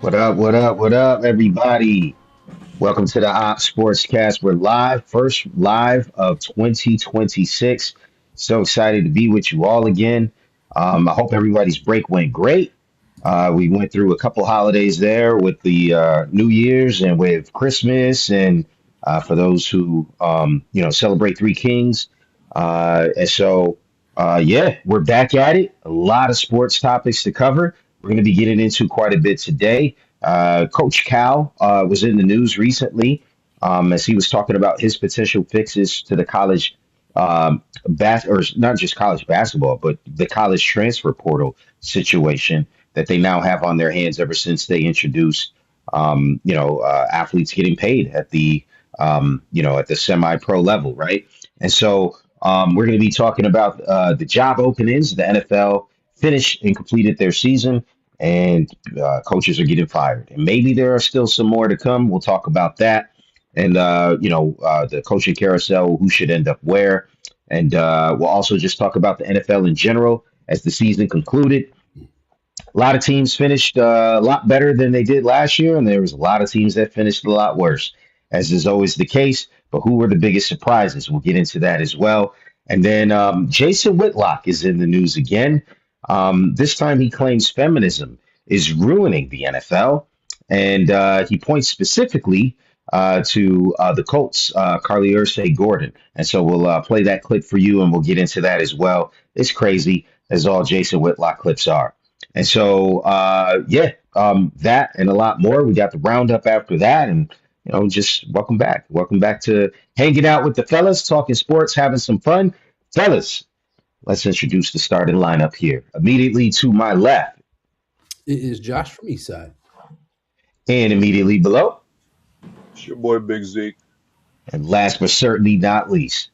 What up? What up? What up, everybody? Welcome to the Opps SportsCast. We're live, first live of 2026. So excited to be with you all again. I hope everybody's break went great. We went through a couple holidays there with the New Year's and with Christmas, and for those who celebrate Three Kings. Yeah, we're back at it. A lot of sports topics to cover. We're going to be getting into quite a bit today. Coach Cal was in the news recently as he was talking about his potential fixes to the college or not just college basketball, but the college transfer portal situation that they now have on their hands ever since they introduced, athletes getting paid at at the semi-pro level, right? And so we're going to be talking about the job openings. The NFL finished and completed their season, and coaches are getting fired. And maybe there are still some more to come. We'll talk about that. And, the coaching carousel, who should end up where. And we'll also just talk about the NFL in general as the season concluded. A lot of teams finished a lot better than they did last year, and there was a lot of teams that finished a lot worse, as is always the case. But who were the biggest surprises? We'll get into that as well. And then Jason Whitlock is in the news again. This time he claims feminism is ruining the NFL, and he points specifically to the Colts, Carly Ursay Gordon. And so we'll play that clip for you, and we'll get into that as well. It's crazy, as all Jason Whitlock clips are. And so, that and a lot more. We got the roundup after that, and just welcome back. Welcome back to hanging out with the fellas, talking sports, having some fun, fellas. Let's introduce the starting lineup here. Immediately to my left, It is Josh from Eastside. and immediately below, It's your boy Big Zeke. and last but certainly not least.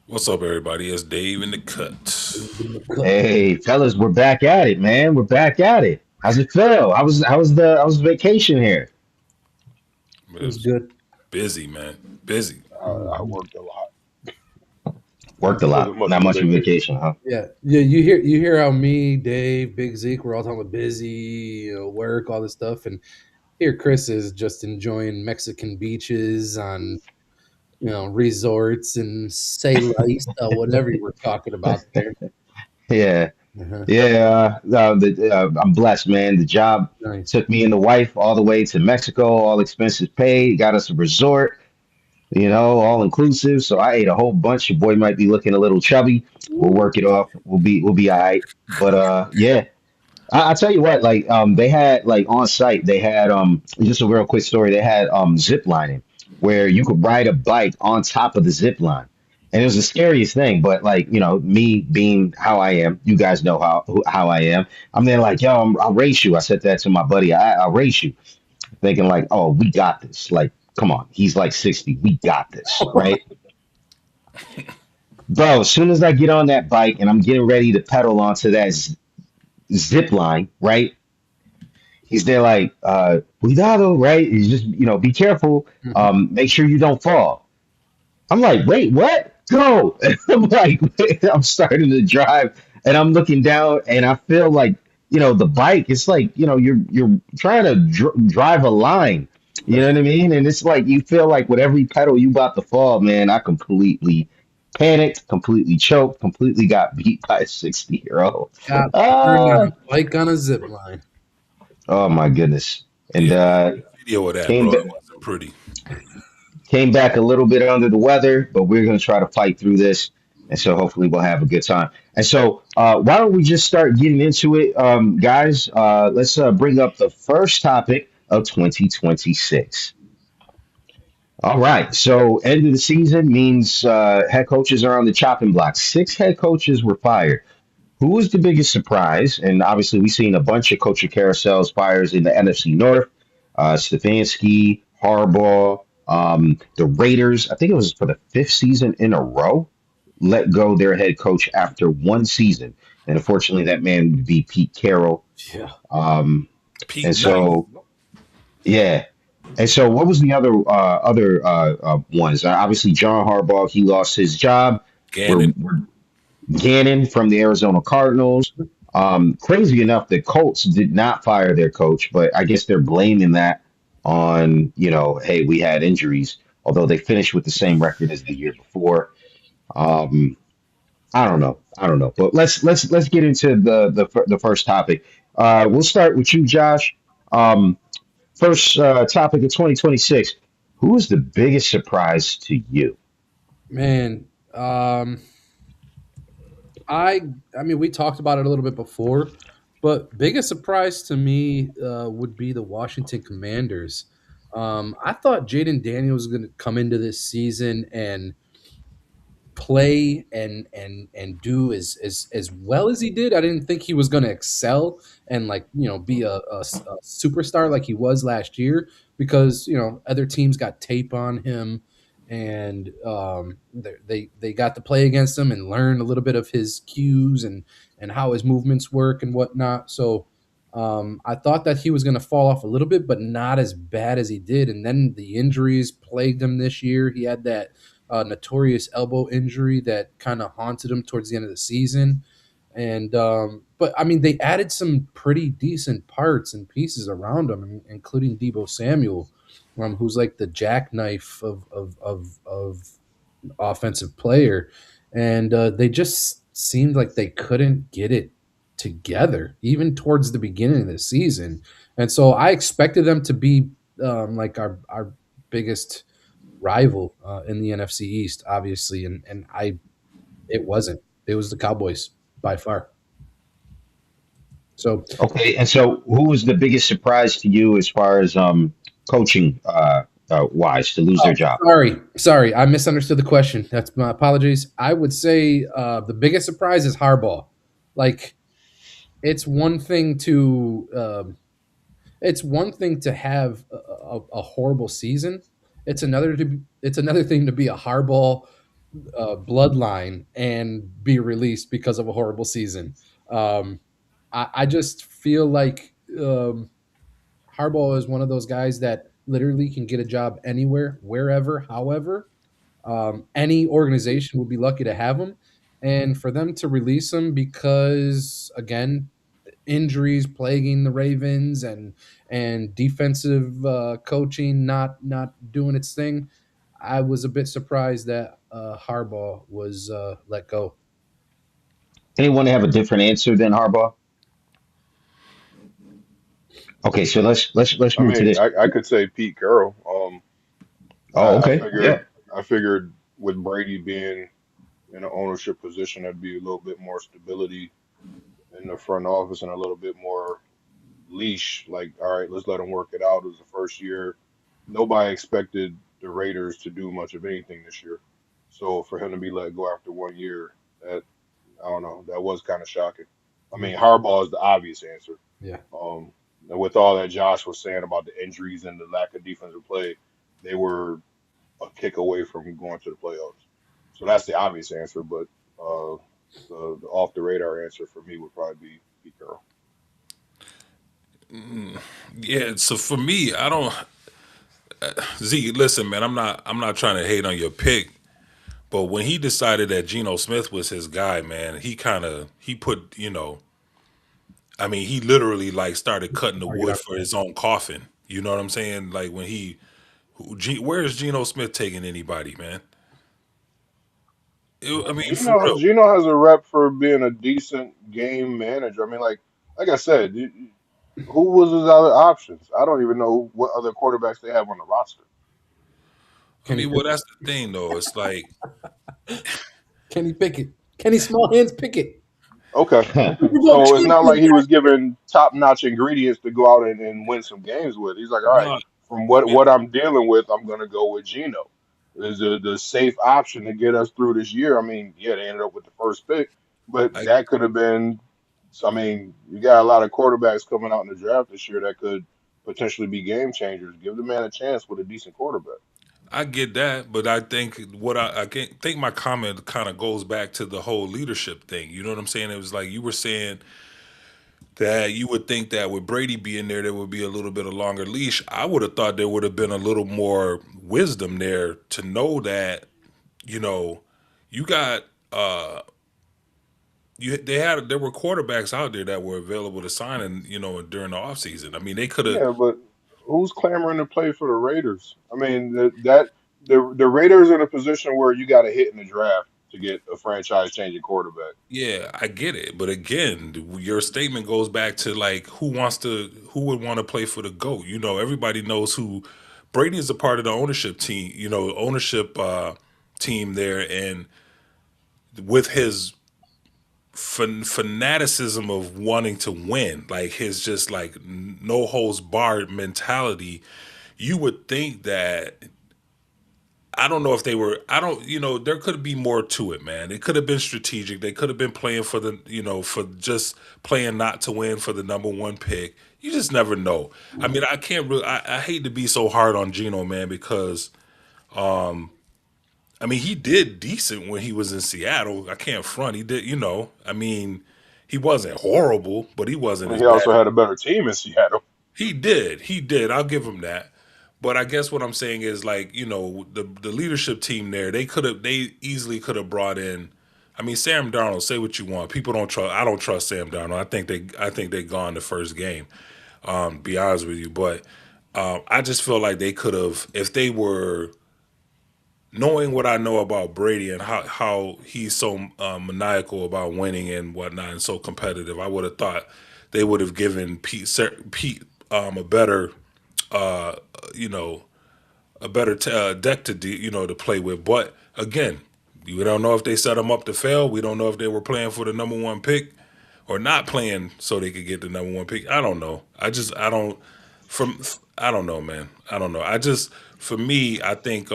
What's up, everybody? It's Dave in the cut. Hey, fellas, we're back at it, man. We're back at it. How's it feel? How was vacation here? It It was was good. busy, man. Busy. I worked a lot. Worked a Wasn't lot. much Not of a much of a vacation. vacation, huh? Yeah. You hear how me, Dave, Big Zeke, we're all talking about busy, work, all this stuff, and here Chris is just enjoying Mexican beaches on resorts and say la isla, whatever you were talking about there. Yeah. Uh-huh. Yeah, I'm blessed, man. The job Nice. took me and the wife all the way to Mexico, all expenses paid, got us a resort, all inclusive. So I ate a whole bunch. Your boy might be looking a little chubby. We'll work it off. We'll be all right. But yeah, I'll tell you what, like they had like on site, they had just a real quick story. They had zip lining where you could ride a bike on top of the zip line. And it was the scariest thing, but like, me being how I am, you guys know how I am. I'm there like, yo, I'll race you. I said that to my buddy. I'll race you, thinking like, oh, we got this. Like, come on, he's like 60. We got this, right? Bro, as soon as I get on that bike and I'm getting ready to pedal onto that zip line, right? He's there like, cuidado, right? He's just, be careful. Mhm. Make sure you don't fall. I'm like, wait, what? Go. And I'm like, I'm starting to drive and I'm looking down and I feel like, the bike, it's like, you're trying to drive a line. You know what I mean? And it's like, you feel like with every pedal you about to fall, man, I completely panicked, completely choked, completely got beat by a 60-year-old. Got turned on Ah, a bike on a zip line. oh my goodness. And Yeah, video of that, came bro. back. It wasn't pretty. Came back a little bit under the weather, but we're going to try to fight through this. And so hopefully we'll have a good time. And so why don't we just start getting into it, guys? Let's bring up the first topic of 2026. All right. So end of the season means head coaches are on the chopping block. Six head coaches were fired. Who was the biggest surprise? And obviously, we've seen a bunch of coaching carousels fires in the NFC North. Stefanski, Harbaugh, the Raiders. I think it was for the fifth season in a row. Let go their head coach after one season, and unfortunately, that man would be Pete Carroll. Yeah. Um, and Pete Knight. so, yeah. And so, what was the other ones? Obviously, John Harbaugh, he lost his job. We're, Gannon. we're Gannon from the Arizona Cardinals. Crazy enough, the Colts did not fire their coach, but I guess they're blaming that on, hey, we had injuries, although they finished with the same record as the year before. Um, I don't know. I don't know. But let's get into the first topic. We'll start with you, Josh. First topic of 2026. Who is the biggest surprise to you? Man, I I mean we talked about it a little bit before, but biggest surprise to me would be the Washington Commanders. I thought Jaden Daniels was going to come into this season and play and do as well as he did. I didn't think he was going to excel and be a superstar like he was last year because other teams got tape on him and they got to play against him and learn a little bit of his cues and how his movements work and whatnot. So I thought that he was going to fall off a little bit, but not as bad as he did. And then the injuries plagued him this year. He had that notorious elbow injury that kind of haunted him towards the end of the season. And but I mean, they added some pretty decent parts and pieces around him, including Debo Samuel, who's like the jackknife of offensive player, and they just seemed like they couldn't get it together, even towards the beginning of the season. And so I expected them to be like our biggest rival in the NFC East, obviously, and I it wasn't. It was the Cowboys by far. So Okay, and so who was the biggest surprise to you as far as coaching wise to lose their job? sorry, I misunderstood the question. That's my apologies. I would say the biggest surprise is Harbaugh. Like it's one thing to have a horrible season. It's another thing to be a Harbaugh bloodline and be released because of a horrible season. Um, I just feel like Harbaugh is one of those guys that literally can get a job anywhere, wherever, however. Any organization would be lucky to have him. And for them to release him because, again, injuries plaguing the Ravens and defensive coaching not doing its thing, I was a bit surprised that Harbaugh was let go. Anyone have a different answer than Harbaugh? Okay, so let's I move to mean, this. I could say Pete Carroll. Oh, I okay, yeah. figured with Brady being in an ownership position, there'd be a little bit more stability in the front office and a little bit more leash. Like, all right, let's let him work it out. It was the first year. Nobody expected the Raiders to do much of anything this year. So for him to be let go after 1 year, that I don't know, that was kind of shocking. I Yeah, mean, Harbaugh is the obvious answer. yeah. Um, and with all that Josh was saying about the injuries and the lack of defensive play, they were a kick away from going to the playoffs. So that's the obvious answer. But uh, the off the radar answer for me would probably be Pete Carroll. Yeah, so for me, I don't. Z, listen, man, I'm not trying to hate on your pick, but when he decided that Geno Smith was his guy, man, he put, I mean, he literally like started cutting the Argue it wood out. for his own coffin. You know what I'm saying? Like when where is Geno Smith taking anybody, man? I mean, for real. Gino has a rep for being a decent game manager. I mean, like I said, who was his other options? I don't even know what other quarterbacks they have on the roster. I Kenny mean, well, Pickett. that's the thing, though. It's like, Kenny Pickett. Kenny Small Hands Pickett. Okay. Super Bowl So it's not like champion. he was given top-notch ingredients to go out and win some games with. He's like, all right, no, from I mean, what I'm dealing with, I'm gonna go with Gino. Is the safe option to get us through this year. I mean, yeah, they ended up with the first pick, but I that could have been. So, I mean, you got a lot of quarterbacks coming out in the draft this year that could potentially be game changers. Give the man a chance with a decent quarterback. I get that, but I think I can't think my comment kind of goes back to the whole leadership thing. You know what I'm saying? It was like you were saying that you would think that with Brady being there would be a little bit of longer leash. I would have thought there would have been a little more wisdom there to know that, you know, you got there were quarterbacks out there that were available to sign, and during the offseason. I mean, they could have. Yeah, but who's clamoring to play for the Raiders? I mean, the Raiders are in a position where you got to hit in the draft to get a franchise changing quarterback. Yeah, I get it, but again, your statement goes back to like who would want to play for the GOAT? Everybody knows who Brady is a part of the ownership team. Ownership team there, and with his fanaticism of wanting to win, like his just like no holds barred mentality, you would think that I don't know if they were. I don't. There could be more to it, man. It could have been strategic. They could have been playing for for just playing not to win for the number one pick. You just never know. I mean, I can't really. I hate to be so hard on Geno, man, because I mean, he did decent when he was in Seattle. I can't front. He did. I mean, he wasn't horrible, but he wasn't And as he bad. also had a better team in Seattle. He did. He did. I'll give him that. But I guess what I'm saying is like, the leadership team there, they easily could have brought in I mean Sam Darnold, say what you want. People don't trust I don't trust Sam Darnold. I think they gone the first game, be honest with you. But I just feel like they could have if they were knowing what I know about Brady and how he's so maniacal about winning and whatnot and so competitive, I would have thought they would have given Pete a better uh, you know, a better deck to play with. But again, we don't know if they set him up to fail. We don't know if they were playing for the number one pick or not playing so they could get the number one pick. I don't know. I don't from I don't know, man. I don't know. For me, I think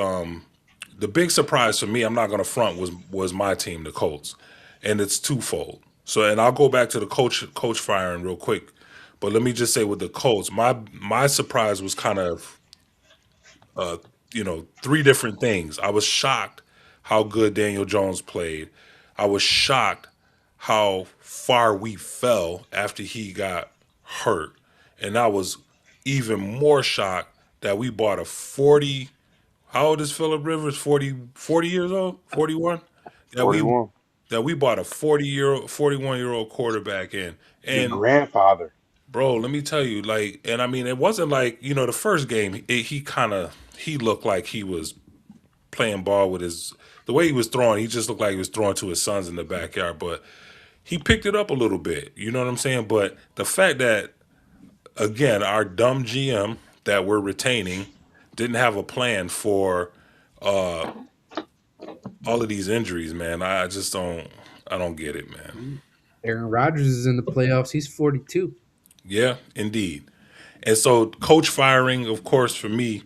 the big surprise for me, I'm not going to front was my team, the Colts, and it's twofold. So, and I'll go back to the coach firing real quick, but let me just say with the Colts, my surprise was kind of three different things. I was shocked how good Daniel Jones played. I was shocked how far we fell after he got hurt. And I was even more shocked that we bought a 40. How old is Philip Rivers? 40 years old? 41? That we 41. that we bought a 40-year-old 41-year-old quarterback in. Your And grandfather. bro, let me tell you, like, and I mean, it wasn't like the first game. He looked like he was playing ball with his the way he was throwing. He just looked like he was throwing to his sons in the backyard. But he picked it up a little bit. You know what I'm saying? But the fact that again, our dumb GM that we're retaining didn't have a plan for all of these injuries, man. I just don't. I don't get it, man. Aaron Rodgers is in the playoffs. He's 42. Yeah, indeed. And so, coach firing, of course, for me,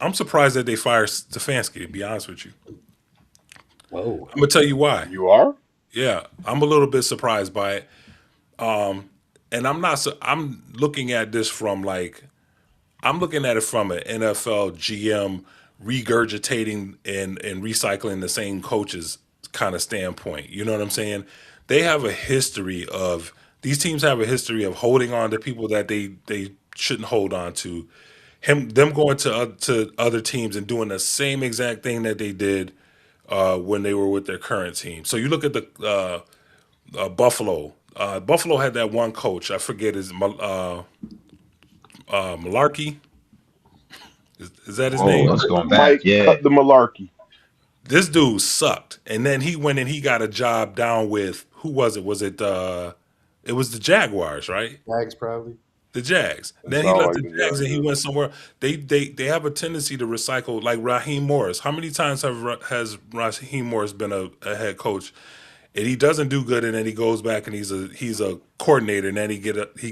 I'm surprised that they fired Stefanski, to be honest with you. Whoa. I'm gonna tell you why. You are? Yeah, I'm a little bit surprised by it, and I'm not. I'm looking at this from like I'm looking at it from an NFL GM regurgitating and recycling the same coaches kind of standpoint. You know what I'm saying? They have a history of these teams have a history of holding on to people that they shouldn't hold on to. Them going to other teams and doing the same exact thing that they did when they were with their current team. So you look at the Buffalo. Buffalo had that one coach. I forget his Malarkey. Is that his Oh, name? let's going back. Mike Yeah. cut the malarkey. This dude sucked, and then he went and he got a job down with who was it? Was it it was the Jaguars, right? Jags probably. The Jags. It Then he sounded left like the the Jags and he Jaguars. went somewhere. They have a tendency to recycle like Raheem Morris. How many times has Raheem Morris been a head coach? And he doesn't do good, and then he goes back and he's a coordinator, and then he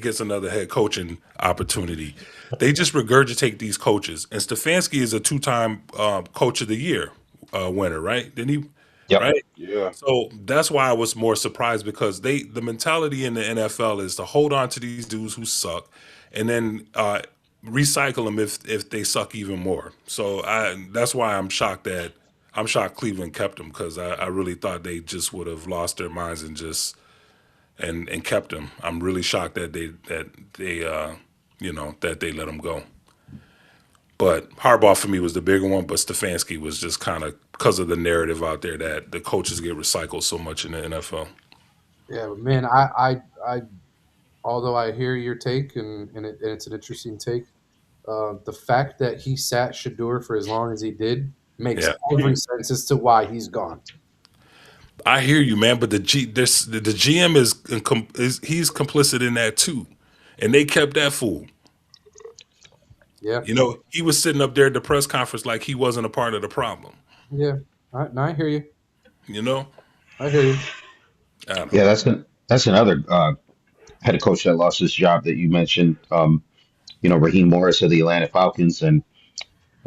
gets another head coaching opportunity. They just regurgitate these coaches, and Stefanski is a two-time coach of the year winner, right? Didn't he? Yep. Right. Yeah. So that's why I was more surprised because the mentality in the NFL is to hold on to these dudes who suck, and then recycle them if they suck even more. So that's why I'm shocked Cleveland kept them because I really thought they just would have lost their minds and just and kept him. I'm really shocked that they let him go. But Harbaugh for me was the bigger one, but Stefanski was just kind of because of the narrative out there that the coaches get recycled so much in the NFL. Yeah, but man, I although I hear your take and it's an interesting take, the fact that he sat Shador for as long as he did makes Yeah, every sense as to why he's gone. I hear you, man. But the GM is he's complicit in that too, and they kept that fool. Yeah, You know, he was sitting up there at the press conference like he wasn't a part of the problem. yeah. No, I hear you. You know, I hear you. I don't Yeah, know. that's another head coach that lost his job that you mentioned. Raheem Morris of the Atlanta Falcons and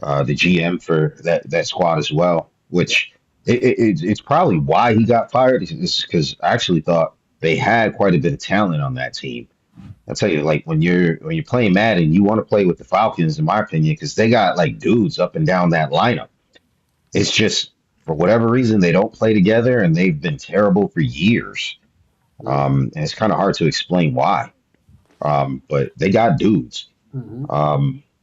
the GM for that squad as well. Which it's probably why he got fired. Is because I actually thought they had quite a bit of talent on that team. I'll tell you, like when you're playing Madden, you want to play with the Falcons, in my opinion, because they got like dudes up and down that lineup. It's just for whatever reason they don't play together, and they've been terrible for years. Yeah. And it's kind of hard to explain why. But they got dudes. Hmm.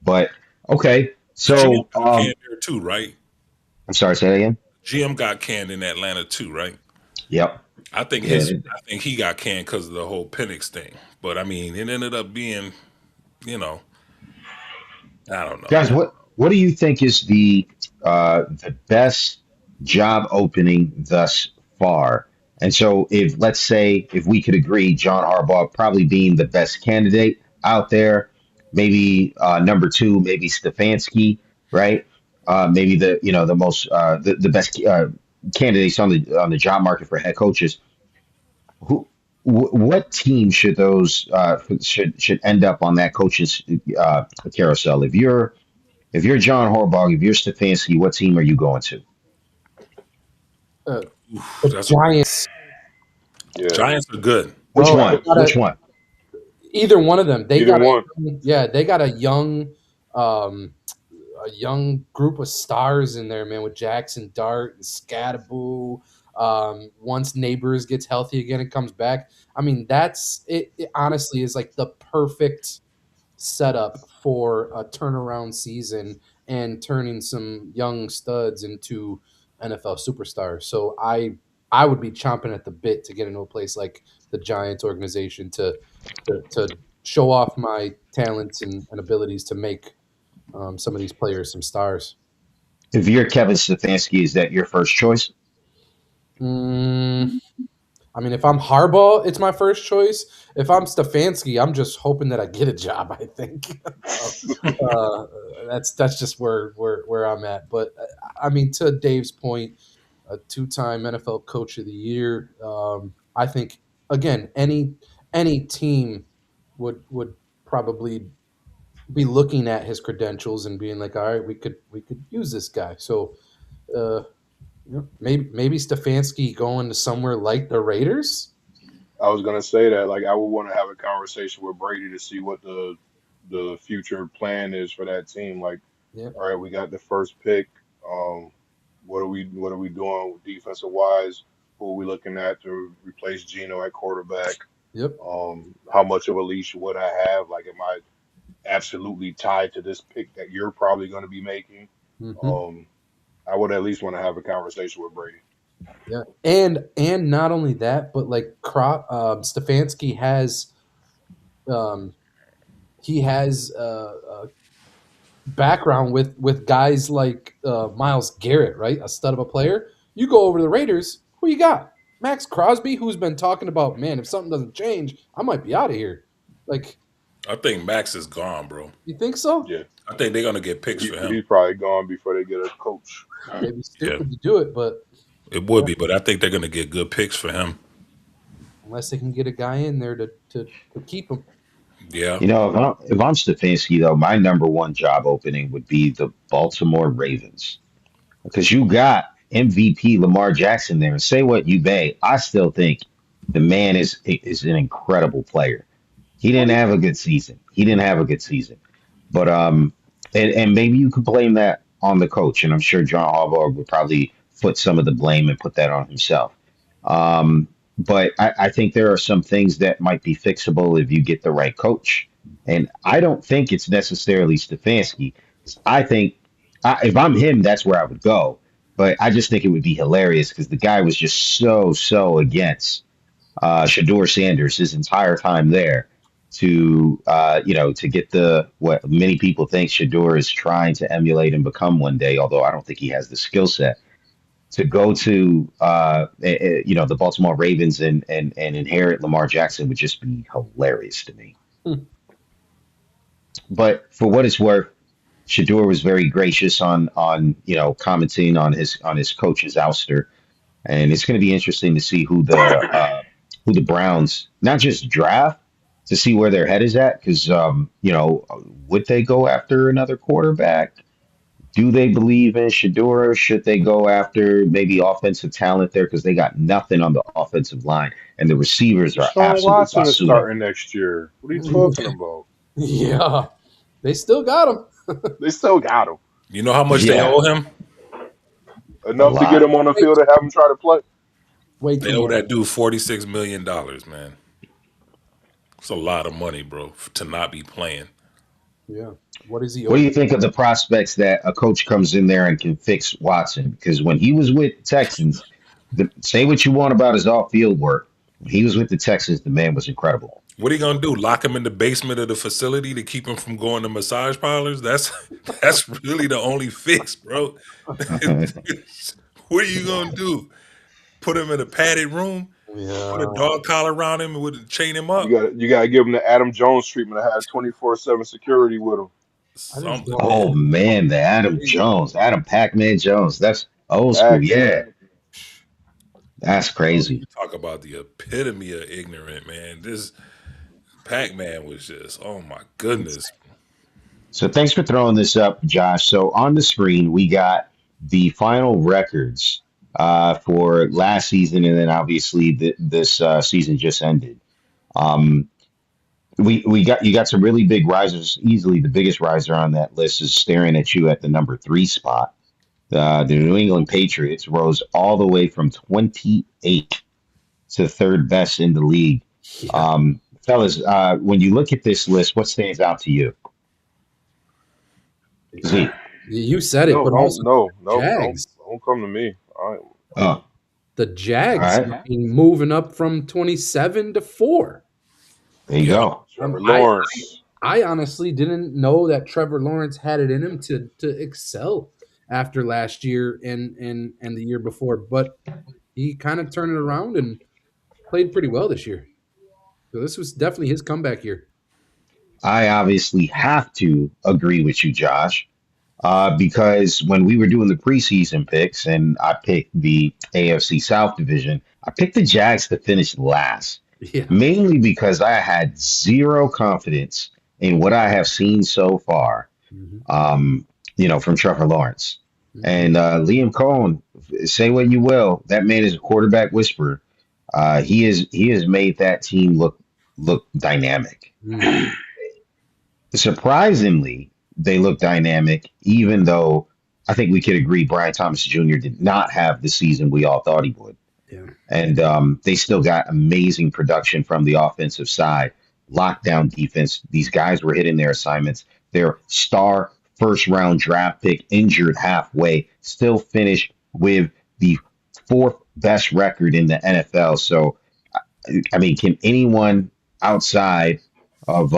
But okay, The GM so got canned there too, right? I'm sorry, say that again. GM got canned in Atlanta too, right? Yep. Yeah. I think he got canned because of the whole Penix thing. But I mean, it ended up being, you know, I don't know, Guys, man. what do you think is the best job opening thus far? And so, if let's say if we could agree, John Harbaugh probably being the best candidate out there, maybe number two, maybe Stefanski, right? Maybe the most the best candidates on the job market for head coaches. Who, what team should those should end up on that coaches carousel? If you're John Harbaugh, if you're Stefanski, what team are you going to? Uh, Oof, the that's a Giants. Yeah, Giants are good. Which Well, they one? got Which one? either one of them. They either got one. they got um, a young group of stars in there, man, with Jackson Dart and Scadaboo. Once Neighbors gets healthy again and comes back, I mean, that's it. It honestly is like the perfect setup for a turnaround season and turning some young studs into NFL superstars. So I would be chomping at the bit to get into a place like the Giants organization to show off my talents and abilities to make some of these players some stars. If you're Kevin Stefanski, is that your first choice? Mm, I mean, if I'm Harbaugh, it's my first choice. If I'm Stefanski, I'm just hoping that I get a job. I think uh, that's just where I'm at. But I mean, to Dave's point, a two-time NFL Coach of the Year. I think again, any team would probably be looking at his credentials and being like, all right, we could use this guy. So uh, maybe Stefanski going to somewhere like the Raiders. I was gonna say that like I would want to have a conversation with Brady to see what the future plan is for that team. Like, Yeah. all right, we got the first pick. Um, what are we doing with defensive wise? Who are we looking at to replace Geno at quarterback? Yep. How much of a leash would I have? Like, am I absolutely tied to this pick that you're probably going to be making? Hmm. Um, I would at least want to have a conversation with Brady. Yeah. And not only that, but like Stefanski has um, he has background with guys like Miles Garrett, right? A stud of a player. You go over to the Raiders, who you got? Max Crosby, who's been talking about, man, if something doesn't change, I might be out of here. Like, I think Max is gone, bro. you think so? Yeah, I think they're gonna get picks for him. he's probably gone before they get a coach. They'd be Yeah, stupid to do it, but it would be, but I think they're gonna get good picks for him. unless they can get a guy in there to keep him. Yeah, If I'm Stefanski, though, my number one job opening would be the Baltimore Ravens because you got MVP Lamar Jackson there. And say what you may, I still think the man is an incredible player. He didn't have a good season. He didn't have a good season. But and maybe you could blame that on the coach, and I'm sure John Harbaugh would probably foot some of the blame and put that on himself. But I think there are some things that might be fixable if you get the right coach, and I don't think it's necessarily Stefanski. I think if I'm him, that's where I would go. but I just think it would be hilarious because the guy was just so against Shador Sanders his entire time there to get the what many people think Shador is trying to emulate and become one day, although I don't think he has the skill set to go to the Baltimore Ravens and inherit Lamar Jackson would just be hilarious to me. Hmm. But for what it's worth, Shador was very gracious on commenting on his coach's ouster, and it's going to be interesting to see who the Browns not just draft to see where their head is at because would they go after another quarterback? Do they believe in Shador? Should they go after maybe offensive talent there because they got nothing on the offensive line and the receivers are Deshaun absolute Watson is basura. starting next year. What are you talking about? Yeah, they still got him. They still got him You know how much they Yeah, owe him? a enough to get lot. him on the Way, field and have him try to play. way They too owe much. that dude $46 million, man. It's a lot of money, bro, to not be playing. Yeah. What is he What do owe? you think of the prospects that a coach comes in there and can fix Watson? Because when he was with Texans, say what you want about his off-field work, when he was with the Texans, the man was incredible. What are you gonna do? Lock him in the basement of the facility to keep him from going to massage parlors? That's really the only fix, bro. What are you gonna do? Put him in a padded room? Put a Yeah. dog collar around him and would chain him You up? got you got to give him the Adam Jones treatment. I had 24/7 security with him. I just Something, don't. Oh man. man, the Adam Jones, Adam Pac-Man Jones. That's old school. Pac Yeah, Man. that's Bro, crazy. you talk about the epitome of ignorant, man. This Pac-Man was just, oh my goodness. So thanks for throwing this up, Josh. So on the screen, we got the final records for last season, and then obviously this season just ended. Um, we got you got some really big risers. Easily the biggest riser on that list is staring at you at the number three spot. The New England Patriots rose all the way from 28 to third best in the league. Yeah. Fellas, when you look at this list, what stands out to you? Z. You said it, No, but don't also no no don't Jags. don't come to me. Oh, The all Jags right. moving up from 27 to 4. There you Yep. go. Trevor I Lawrence. I honestly didn't know that Trevor Lawrence had it in him to excel after last year and the year before, but he kind of turned it around and played pretty well this year. So this was definitely his comeback year. I obviously have to agree with you, Josh, because when we were doing the preseason picks and I picked the AFC South division, I picked the Jags to finish last, Yeah. mainly because I had zero confidence in what I have seen so far, Mhm. from Trevor Lawrence. Mhm. And Liam Cohen, say what you will, that man is a quarterback whisperer. He has made that team look dynamic. Mhm. Surprisingly, they look dynamic, even though I think we could agree Brian Thomas Jr. did not have the season we all thought he would. Yeah. And they still got amazing production from the offensive side, lockdown defense. These guys were hitting their assignments. Their star first round draft pick injured halfway, still finished with the fourth best record in the NFL. So, I mean, can anyone outside of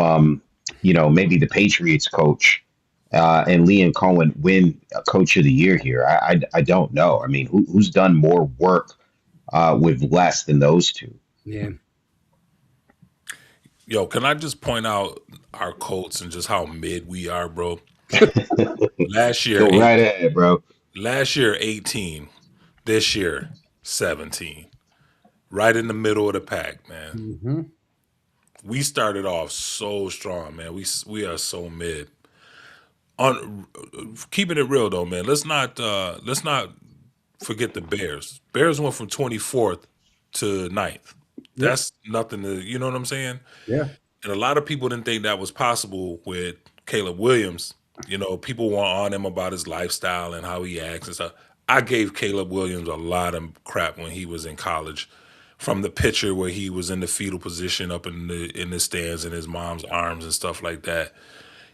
maybe the Patriots coach and Liam Cohen win a Coach of the Year here? I don't know. I mean, who's done more work with less than those two? Yeah. Yo, can I just point out our Colts and just how mid we are, bro? Last year, Go right ahead, bro. 18. This year, 17. Right in the middle of the pack, man. Mm-hmm. We started off so strong, man. We are so mid. On keeping it real though, man. Let's not forget the Bears. Bears went from 24th to ninth. Yep. That's nothing to, you know what I'm saying? Yeah. And a lot of people didn't think that was possible with Caleb Williams. You know, people were on him about his lifestyle and how he acts and stuff. I gave Caleb Williams a lot of crap when he was in college. From the picture where he was in the fetal position up in the stands in his mom's arms and stuff like that,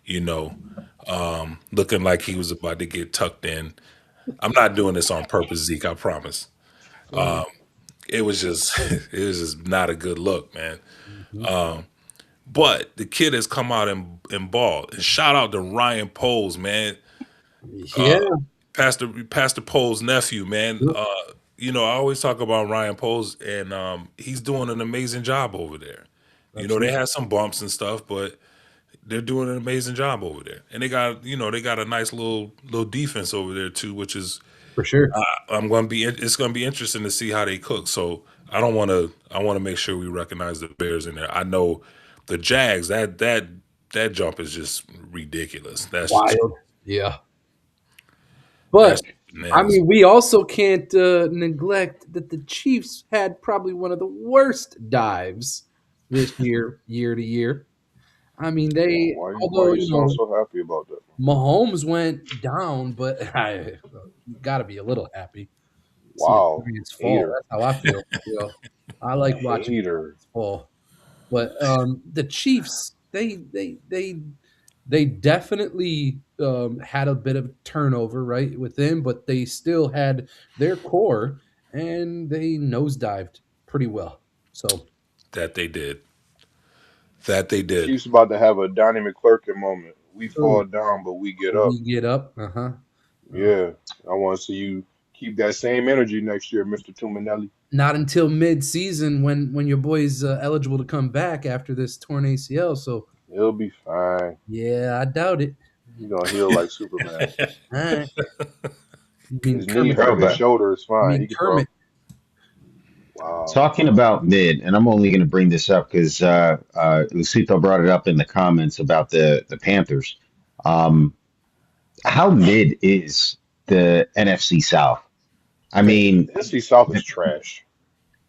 you know, looking like he was about to get tucked in. I'm not doing this on purpose, Zeke. I promise. Uh, It was just it was just not a good look, man. mhm. But the kid has come out and balled. And shout out to Ryan Poles, man. Yeah, Pastor Poles' nephew, man. I always talk about Ryan Poles, and he's doing an amazing job over there. They absolutely, had some bumps and stuff, but they're doing an amazing job over there. And they got a nice little defense over there too, which is for sure. it's gonna be interesting to see how they cook. So I want to make sure we recognize the Bears in there. I know the Jags, that jump is just ridiculous. Wild. Yeah. That's But I bananas. mean, we also can't neglect that the Chiefs had probably one of the worst dives this year to year. I mean, Why although you sound so happy about that? Mahomes went down, but you got to be a little happy. See the Wow, Giants fall. hater, That's how I feel. I like watching the hater. Giants fall. But the Chiefs, they definitely had a bit of turnover right within, but they still had their core and they nosedived pretty well. So That they did. That they did. Chiefs about to have a Donnie McClurkin moment. We oh, fall down, but we get up. we get up. Uh, Yeah, I want to see you keep that same energy next year, Mr. Tuminelli. not until mid-season when your boy's eligible to come back after this torn ACL. So He'll be fine. yeah, I doubt it. He's gonna heal like Superman. All right, you mean His knee Kermit? Bro, hurt, his but shoulder is You fine. He mean can throw. Kermit? Wow. talking about mid, and I'm only going to bring this up because Lucito brought it up in the comments about the Panthers. Um, how mid is the NFC South? I mean, NFC South is the, trash.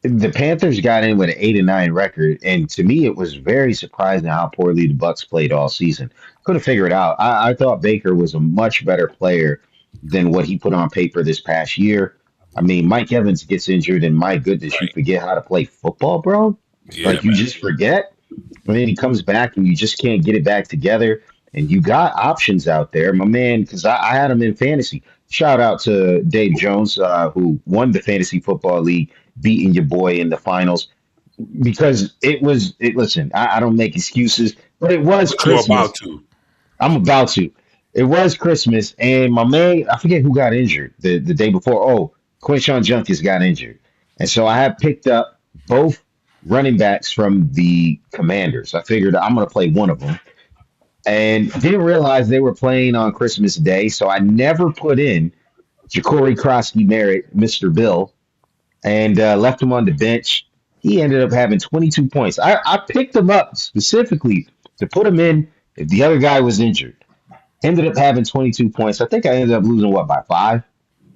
the Panthers got in with an 8-9 record, and to me, it was very surprising how poorly the Bucks played all season. Couldn't figure it out. I thought Baker was a much better player than what he put on paper this past year. I mean, Mike Evans gets injured, and my goodness, you Right. forget how to play football, bro. Yeah, Like you man. just forget, and then he comes back, and you just can't get it back together. And you got options out there, my man, because I had him in fantasy. Shout out to Dave Jones, who won the fantasy football league, beating your boy in the finals because it was it. Listen, I don't make excuses, but it was But you're about Christmas. to. I'm about to. It was Christmas, and my man, I forget who got injured the day before. Oh, Quinshawn Junkins got injured, and so I have picked up both running backs from the Commanders. I figured I'm going to play one of them, and didn't realize they were playing on Christmas Day, so I never put in Ja'Cory Krosky Merritt, Mr. Bill, and left him on the bench. He ended up having 22 points. I picked him up specifically to put him in if the other guy was injured. Ended up having 22 points. I think I ended up losing what by 5.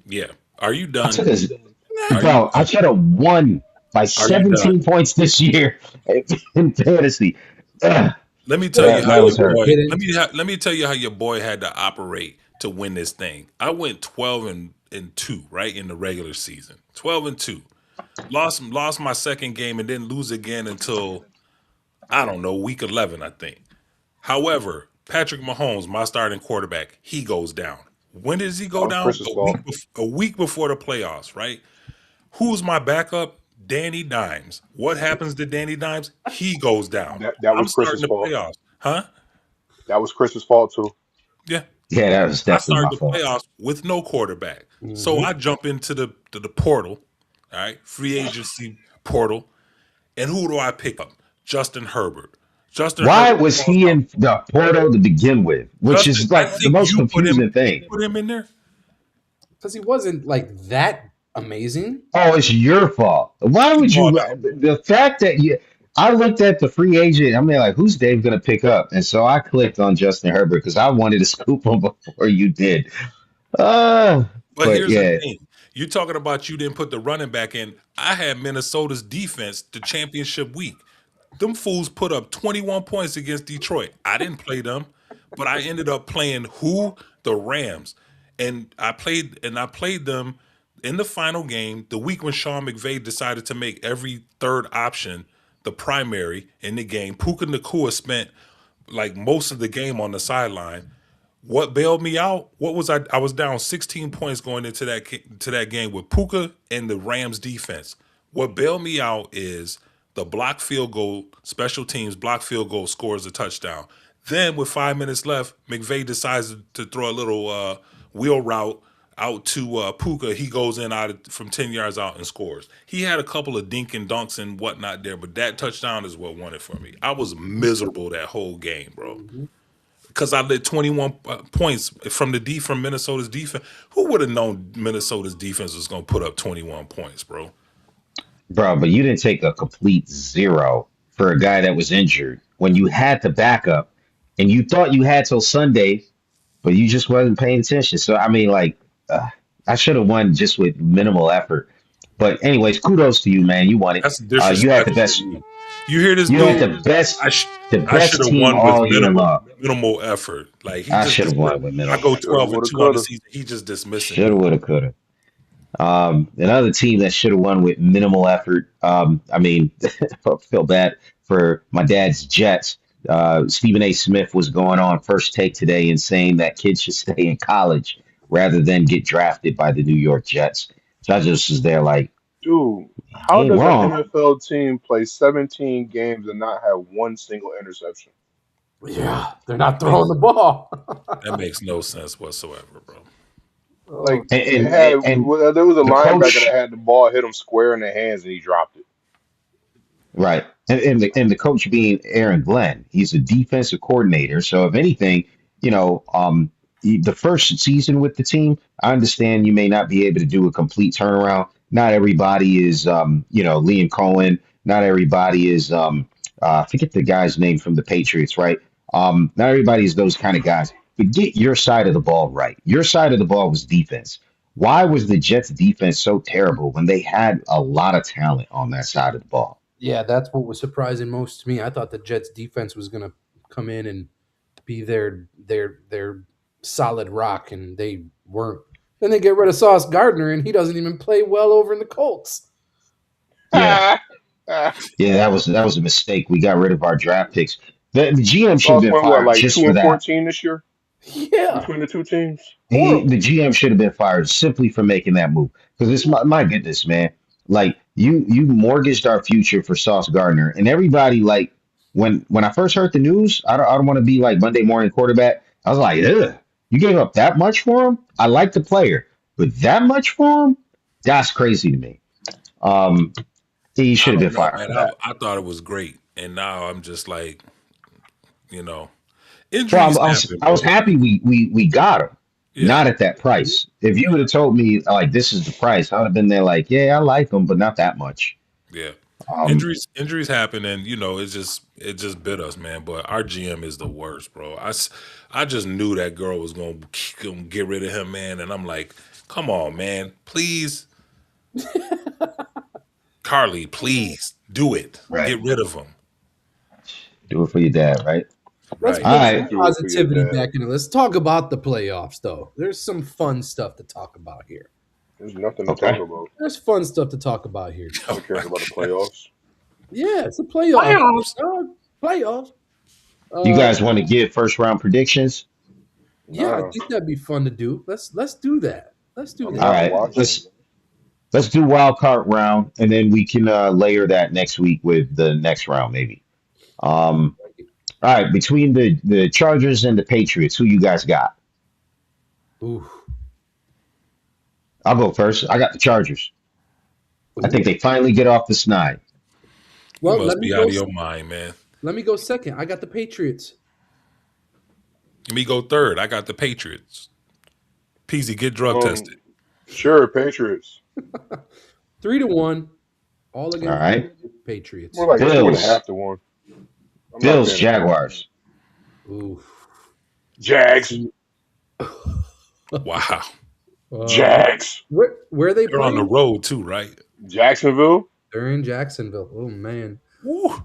Yeah. Are you I done? took a Are you bro. I should have won by are you done? 17 points this year in fantasy. Ugh, Let me tell you that how I that your was was hurt. boy. kidding. Let me tell you how your boy had to operate to win this thing. I went 12 and 2, right, in the regular season. 12 and 2. Lost my second game and didn't lose again until I don't know week 11, I think. However, Patrick Mahomes, my starting quarterback, he goes down. When does he That go was down? Chris's fault. A week before the playoffs, right? Who's my backup? Danny Dimes. What happens to Danny Dimes? He goes down. That I'm was starting Chris's the fault. playoffs. Huh? That was Chris's fault too. Yeah. Yeah, that was I definitely started my the fault. playoffs with no quarterback. So Hmm. I jump into the portal, all right, free agency portal. And who do I pick up? Justin Herbert. Justin Why Herbert was falls he out. in the portal to begin with? Which Justin, is I like the think most confusing you thing. put him in there. Because he wasn't like that amazing. Oh, it's your fault. Why He would you? balled out. The fact that you, I looked at the free agent. I mean, like, who's Dave going to pick up? And so I clicked on Justin Herbert because I wanted to scoop him before you did. Uh, But but here's the yeah, thing. You're talking about you didn't put the running back in. I had Minnesota's defense the championship week. Them fools put up 21 points against Detroit. I didn't play them, but I ended up playing who? The Rams. And I played them in the final game, the week when Sean McVay decided to make every third option the primary in the game. Puka Nakua spent like most of the game on the sideline. What bailed me out? What was I? I was down 16 points going into that game with Puka and the Rams defense. What bailed me out is the block field goal, special teams block field goal scores a touchdown. Then with 5 minutes left, McVay decides to throw a little wheel route out to Puka. He goes in from 10 yards out and scores. He had a couple of dink and dunks and whatnot there, but that touchdown is what won it for me. I was miserable that whole game, bro. Mhm. Because I lit 21 points from Minnesota's defense. Who would have known Minnesota's defense was going to put up 21 points, bro? Bro, but you didn't take a complete zero for a guy that was injured when you had the backup and you thought you had till Sunday, but you just wasn't paying attention. So, I mean, like, uh, I should have won just with minimal effort. But, anyways, kudos to you, man. You won it. That's You had the disrespectful to best. me. You hear this You had dude? the best, I sh- the I should best have team won with all year long. minimal effort. Like he I just should have won with I minimal go effort. Shoulda, 12 and woulda, 2 on the coulda. season. He just dismissing Shoulda, me. woulda, coulda. Another team that should have won with minimal effort. I mean, I feel bad for my dad's Jets. Stephen A. Smith was going on First Take today and saying that kids should stay in college rather than get drafted by the New York Jets. So I just was there like, Dude, he how ain't does an wrong. NFL team play 17 games and not have one single interception? Yeah, they're not throwing the ball. That makes no sense whatsoever, bro. Like And, they and, had, and there was a the linebacker that coach, had the ball hit him square in the hands and he dropped it. right. And the coach being Aaron Glenn, he's a defensive coordinator. So if anything, the first season with the team, I understand you may not be able to do a complete turnaround. Not everybody is, Liam Cohen. Not everybody is, I forget the guy's name from the Patriots, right? Not everybody is those kind of guys. But get your side of the ball right. Your side of the ball was defense. Why was the Jets defense so terrible when they had a lot of talent on that side of the ball? Yeah, that's what was surprising most to me. I thought the Jets defense was going to come in and be their solid rock, and they weren't. Then they get rid of Sauce Gardner, and he doesn't even play well over in the Colts. Yeah, Ah, yeah, that was a mistake. We got rid of our draft picks. The GM should have Sauce been went what, fired like just 2 for and that. 14 this year Yeah, between the two teams? The horrible. GM should have been fired simply for making that move. Because it's my goodness, man. Like you mortgaged our future for Sauce Gardner, and everybody like when I first heard the news, I don't want to be like Monday morning quarterback. I was like, ugh, you gave up that much for him? I like the player, but that much for him? That's crazy to me. Um, he I should have been don't know, fired man. for I, that. I thought it was great, and now I'm just like, you know, Well, injuries happen, I was bro. happy we got him, Yeah, not at that price. If you would have told me like this is the price, I would have been there like, yeah, I like him, but not that much. yeah. Um, Injuries happen, and it just bit us, man. But our GM is the worst, bro. I just knew that girl was gonna get rid of him, man. And I'm like, come on, man, please, Carly, please do it. right. Get rid of him. Do it for your dad, right? Let's Right. All put some right. Do it for your positivity dad. back in it. Let's talk about the playoffs, though. There's some fun stuff to talk about here. There's nothing to talk Okay. about. There's fun stuff to talk about here. Nobody cares about the playoffs. Yeah, it's the playoffs. Playoffs. Playoffs. You Uh, guys want to give first round predictions? yeah, I Nah, think that'd be fun to do. Let's do that. Let's do I'm All that. not right. watching. Let's do wild card round, and then we can layer that next week with the next round, maybe. Um. All right. Between the Chargers and the Patriots, who you guys got? Ooh, I'll go first. I got the Chargers. I ooh. think they finally get off the snide. You Well, must be out of your mind, man. let me go second. I got the Patriots. Let me go third. I got the Patriots. Peasy, get drug Um, tested. sure, Patriots. 3-1, all All against right. the Patriots. More like two and a Bills. half to one. I'm not Bills. paying attention. Jaguars. Ooh. Jags. Wow. Jags. Where are they They're on the playing? road too, right? Jacksonville. They're in Jacksonville. Oh man. Woo.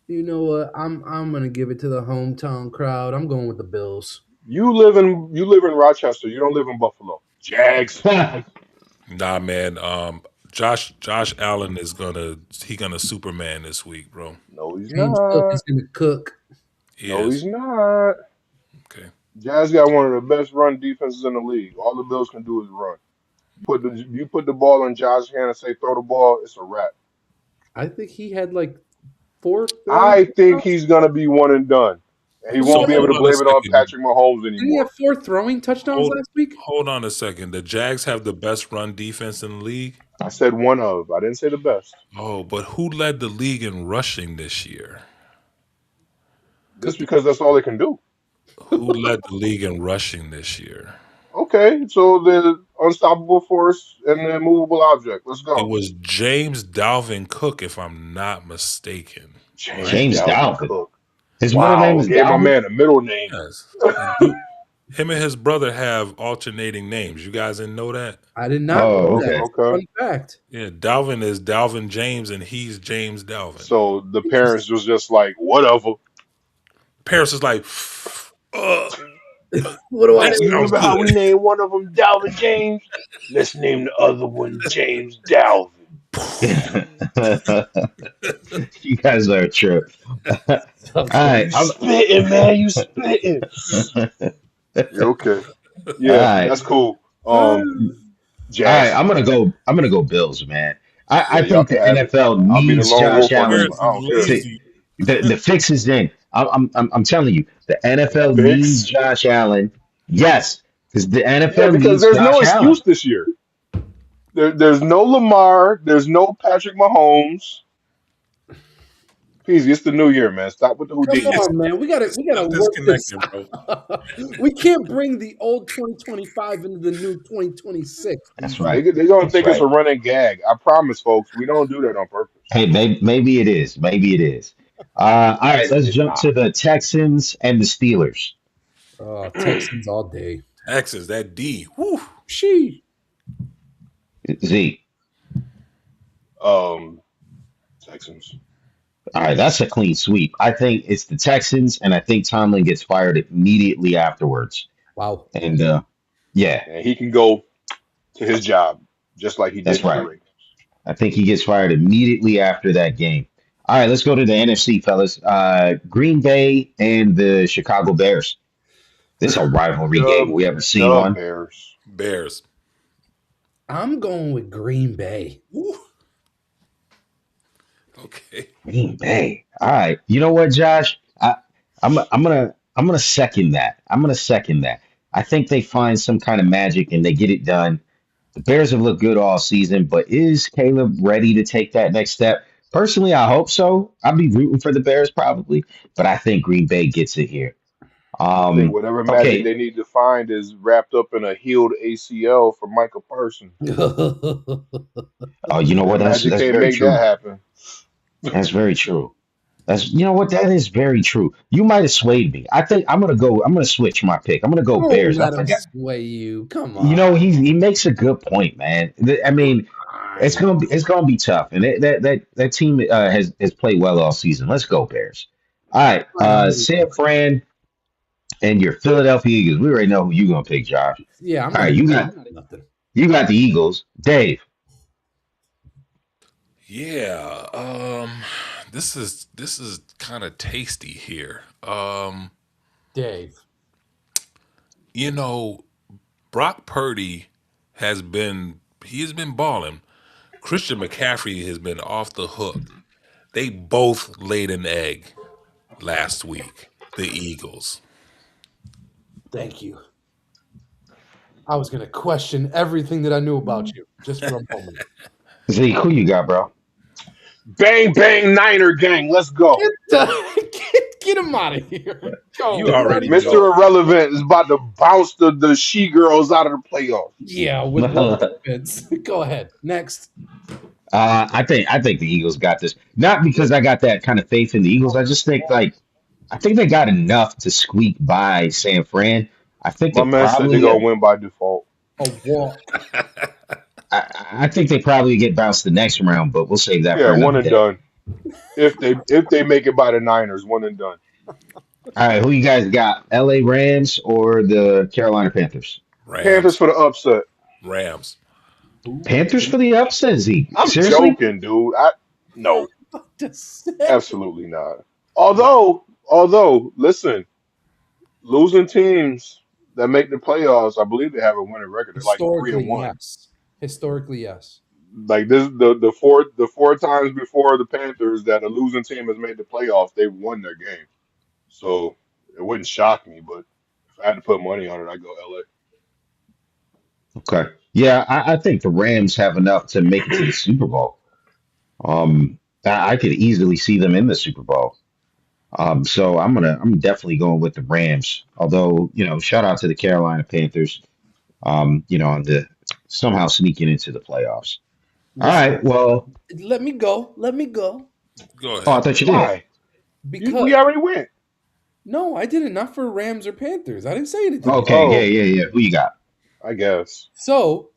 You know what? I'm gonna give it to the hometown crowd. I'm going with the Bills. You live in Rochester. You don't live in Buffalo. Jags. Nah, man. Josh Allen is gonna Superman this week, bro. No, he's James Cook not. is gonna cook. He No, is. he's not. Okay. Jazz got one of the best run defenses in the league. All the Bills can do is run. You put the ball in Josh's hand and say throw the ball, it's a wrap. I think he had like 4 throwing I think touchdowns. he's gonna be one and done, and he Didn't he So won't have be able like to hold on a blame it on second. Patrick Mahomes didn't he have anymore. 4 throwing touchdowns Hold last week? hold on a second. The Jags have the best run defense in the league. I said one of. I didn't say the best. Oh, but who led the league in rushing this year? Just because that's all they can do. Who led the league in rushing this year? Okay, so the unstoppable force and the immovable object. Let's It go. was James Dalvin Cook, if I'm not mistaken. James Right? James Dalvin Dalvin. Cook. His middle name Wow, is gave my Dalvin. man a middle name. Yes. Him and his brother have alternating names. You guys didn't know that? I did not know Oh, that. okay. Okay. Fun fact. Yeah, Dalvin is Dalvin James, and he's James Dalvin. So the Interesting. parents was just like, whatever. Paris is like, What do I that You sounds remember how we good. named one of them Dalvin James? Let's name the other one James Dalvin. You guys are a trip. All right. You spitting, man. You spitting. Yeah, okay. All Yeah, right. that's cool. Uh, All right, Jazz. I'm gonna go. I'm gonna go Bills, man. I Yeah, y'all think the can have it. NFL I'll be the needs lone Josh wolf on this Allen. one. Paris I is don't care. To, lazy. the fix is in. I'm telling you, the NFL needs Fix. Josh Allen. Yes, because the Yeah, NFL because needs there's no Josh Allen. excuse this year. There's no Lamar. There's no Patrick Mahomes. Peasy, it's the new year, man. Stop with the Come Houdini. on, man. We gotta Stop work this. disconnecting, bro. We can't bring the old 2025 into the new 2026, That's BZ. right. They're gonna That's think it's right. a running gag. I promise, folks. We don't do that on purpose. Hey, maybe it is. Maybe it is. All right, let's It's jump not. to the Texans and the Steelers. Texans all day. Texas, that D. Whew. She. Z. um, Texans. All right, that's a clean sweep. I think it's the Texans, and I think Tomlin gets fired immediately afterwards. Wow. And yeah, And he can go to his job just like he did that's to the right. Ravens. I think he gets fired immediately after that game. All right, let's go to the NFC, fellas. Green Bay and the Chicago Bears. This is a rivalry game we haven't seen The one. Bears. Bears. I'm going with Green Bay. Whew. Okay. Green Bay. All right. You know what, Josh? I'm gonna second that. I'm gonna second that. I think they find some kind of magic and they get it done. The Bears have looked good all season, but is Caleb ready to take that next step? Personally, I hope so. I'll be rooting for the Bears probably, but I think Green Bay gets it here. I think whatever magic Okay. they need to find is wrapped up in a healed ACL for Michael Parsons. Oh, you know what? And That's Magic that's can't very make that true. happen. That's very true. That's you know what? That is very true. You might have swayed me. I think I'm gonna go. I'm gonna switch my pick. I'm gonna go Don't Bears. I let him think sway you. Come you on. know he makes a good point, man. I mean, it's gonna be tough, and that team has played well all season. Let's go Bears. All right, San Fran and your Philadelphia Eagles. We already know who you gonna pick, Josh. Yeah, I'm All gonna right, nothing. you got the Eagles, Dave. Yeah. This is kind of tasty here. Dave. You know, Brock Purdy has been balling. Christian McCaffrey has been off the hook. They both laid an egg last week. The Eagles. Thank you. I was gonna question everything that I knew about you just for a moment. Zeke, who you got, bro? Bang, bang, Niner gang. Let's go. Get him out of here. Go. You already Mr. know. Irrelevant is about to bounce the she-girls out of the playoffs. Yeah, with what defense? Go ahead. Next. I think the Eagles got this. Not because I got that kind of faith in the Eagles. I just think I think they got enough to squeak by San Fran. I think My they man said they're probably going to win by default. A walk. I think they probably get bounced the next round, but we'll save that for Yeah, one another and day. done. If they make it by the Niners, one and done. All right, who you guys got? LA Rams or the Carolina Panthers? Panthers Rams. for the upset. Rams. Panthers for the upset, Zeke. I'm Seriously? joking, dude. No, To say. absolutely not. Although, listen, losing teams that make the playoffs, I believe they have a winning record. They're like 3-1. Yes. Historically, yes. Like this, the four times before the Panthers that a losing team has made the playoffs, they've won their game. So it wouldn't shock me, but if I had to put money on it, I'd go Okay. Yeah, I think the Rams have enough to make it to the Super Bowl. I could easily see them in the Super Bowl. So I'm definitely going with the Rams. Although, shout out to the Carolina Panthers, on the somehow sneaking into the playoffs. All Listen, right. Well, let me go. Let me go. Go oh, I ahead. thought you did. Why? Because We already went. no, I didn't. Not for Rams or Panthers. I didn't say anything yet. Okay. Yeah, Oh, yeah, yeah. Who you got? I guess. So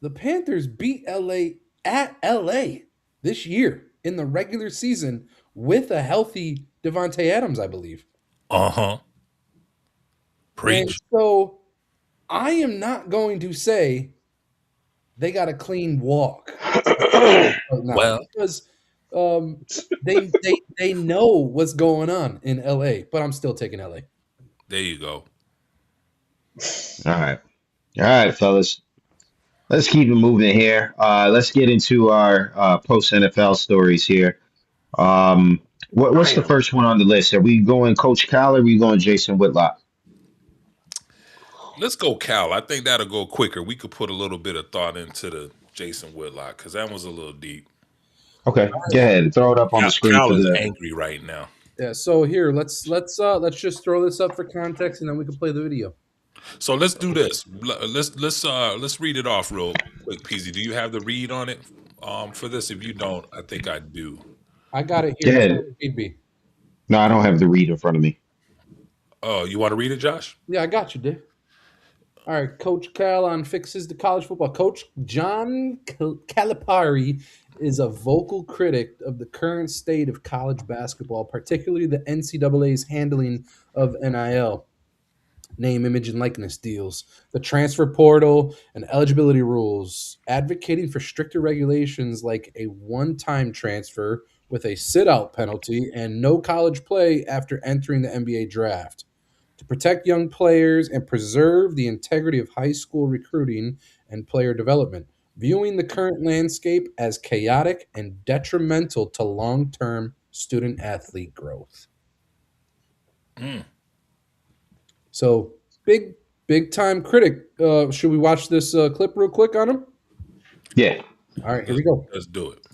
the Panthers beat LA at LA this year in the regular season with a healthy Devontae Adams, I believe. Uh-huh. And Preach. so I am not going to say they got a clean walk right now Well, because they know what's going on in LA, but I'm still taking LA. there you go. All right. All right, fellas. Let's keep it moving here. Let's get into our post NFL stories here. What's the Damn. first one on the list? Are we going Coach Cal or are we going Jason Whitlock? Let's go, Cal. I think that'll go quicker. We could put a little bit of thought into the Jason Whitlock because that was a little deep. Okay, go ahead. Throw it up on the screen Cal for is the. angry right now. Yeah, so here let's just throw this up for context and then we can play the video. So let's do this. Let's read it off real quick, PZ. Do you have the read on it for this? If you don't, I think I do. I got it Go here. ahead. BB. No, I don't have the read in front of me. Oh, you want to read it, Josh? Yeah, I got you, Dave. All right, Coach Cal on Fixes the College Football. Coach John Calipari is a vocal critic of the current state of college basketball, particularly the NCAA's handling of NIL, name, image, and likeness deals, the transfer portal, and eligibility rules, advocating for stricter regulations like a one-time transfer with a sit-out penalty and no college play after entering the NBA draft. To protect young players and preserve the integrity of high school recruiting and player development, viewing the current landscape as chaotic and detrimental to long-term student athlete growth. Mm. So big time critic. Should we watch this clip real quick on him? Yeah. All right, here we go. Let's do it.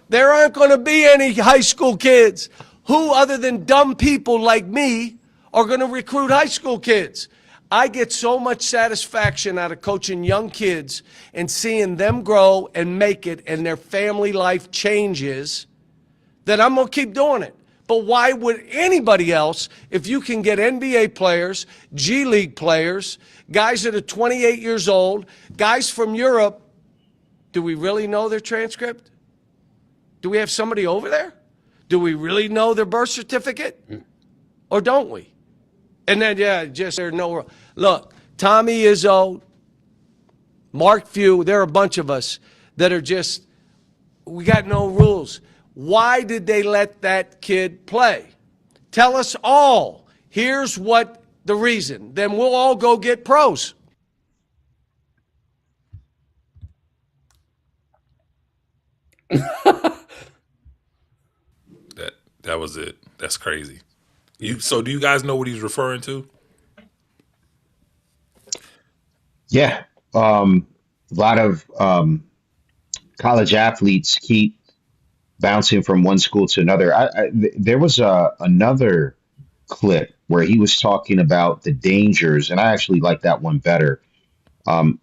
There aren't going to be any high school kids who, other than dumb people like me, are going to recruit high school kids. I get so much satisfaction out of coaching young kids and seeing them grow and make it and their family life changes that I'm going to keep doing it. But why would anybody else, if you can get NBA players, G League players, guys that are 28 years old, guys from Europe, do we really know their transcript? Do we have somebody over there? Do we really know their birth certificate? Or don't we? And then, just there's no. Look, Tommy Izzo, Mark Few, there are a bunch of us that are just, we got no rules. Why did they let that kid play? Tell us all. Here's what the reason. Then we'll all go get pros. That was it. That's crazy. So do you guys know what he's referring to? Yeah. A lot of college athletes keep bouncing from one school to another. There was another clip where he was talking about the dangers, and I actually like that one better,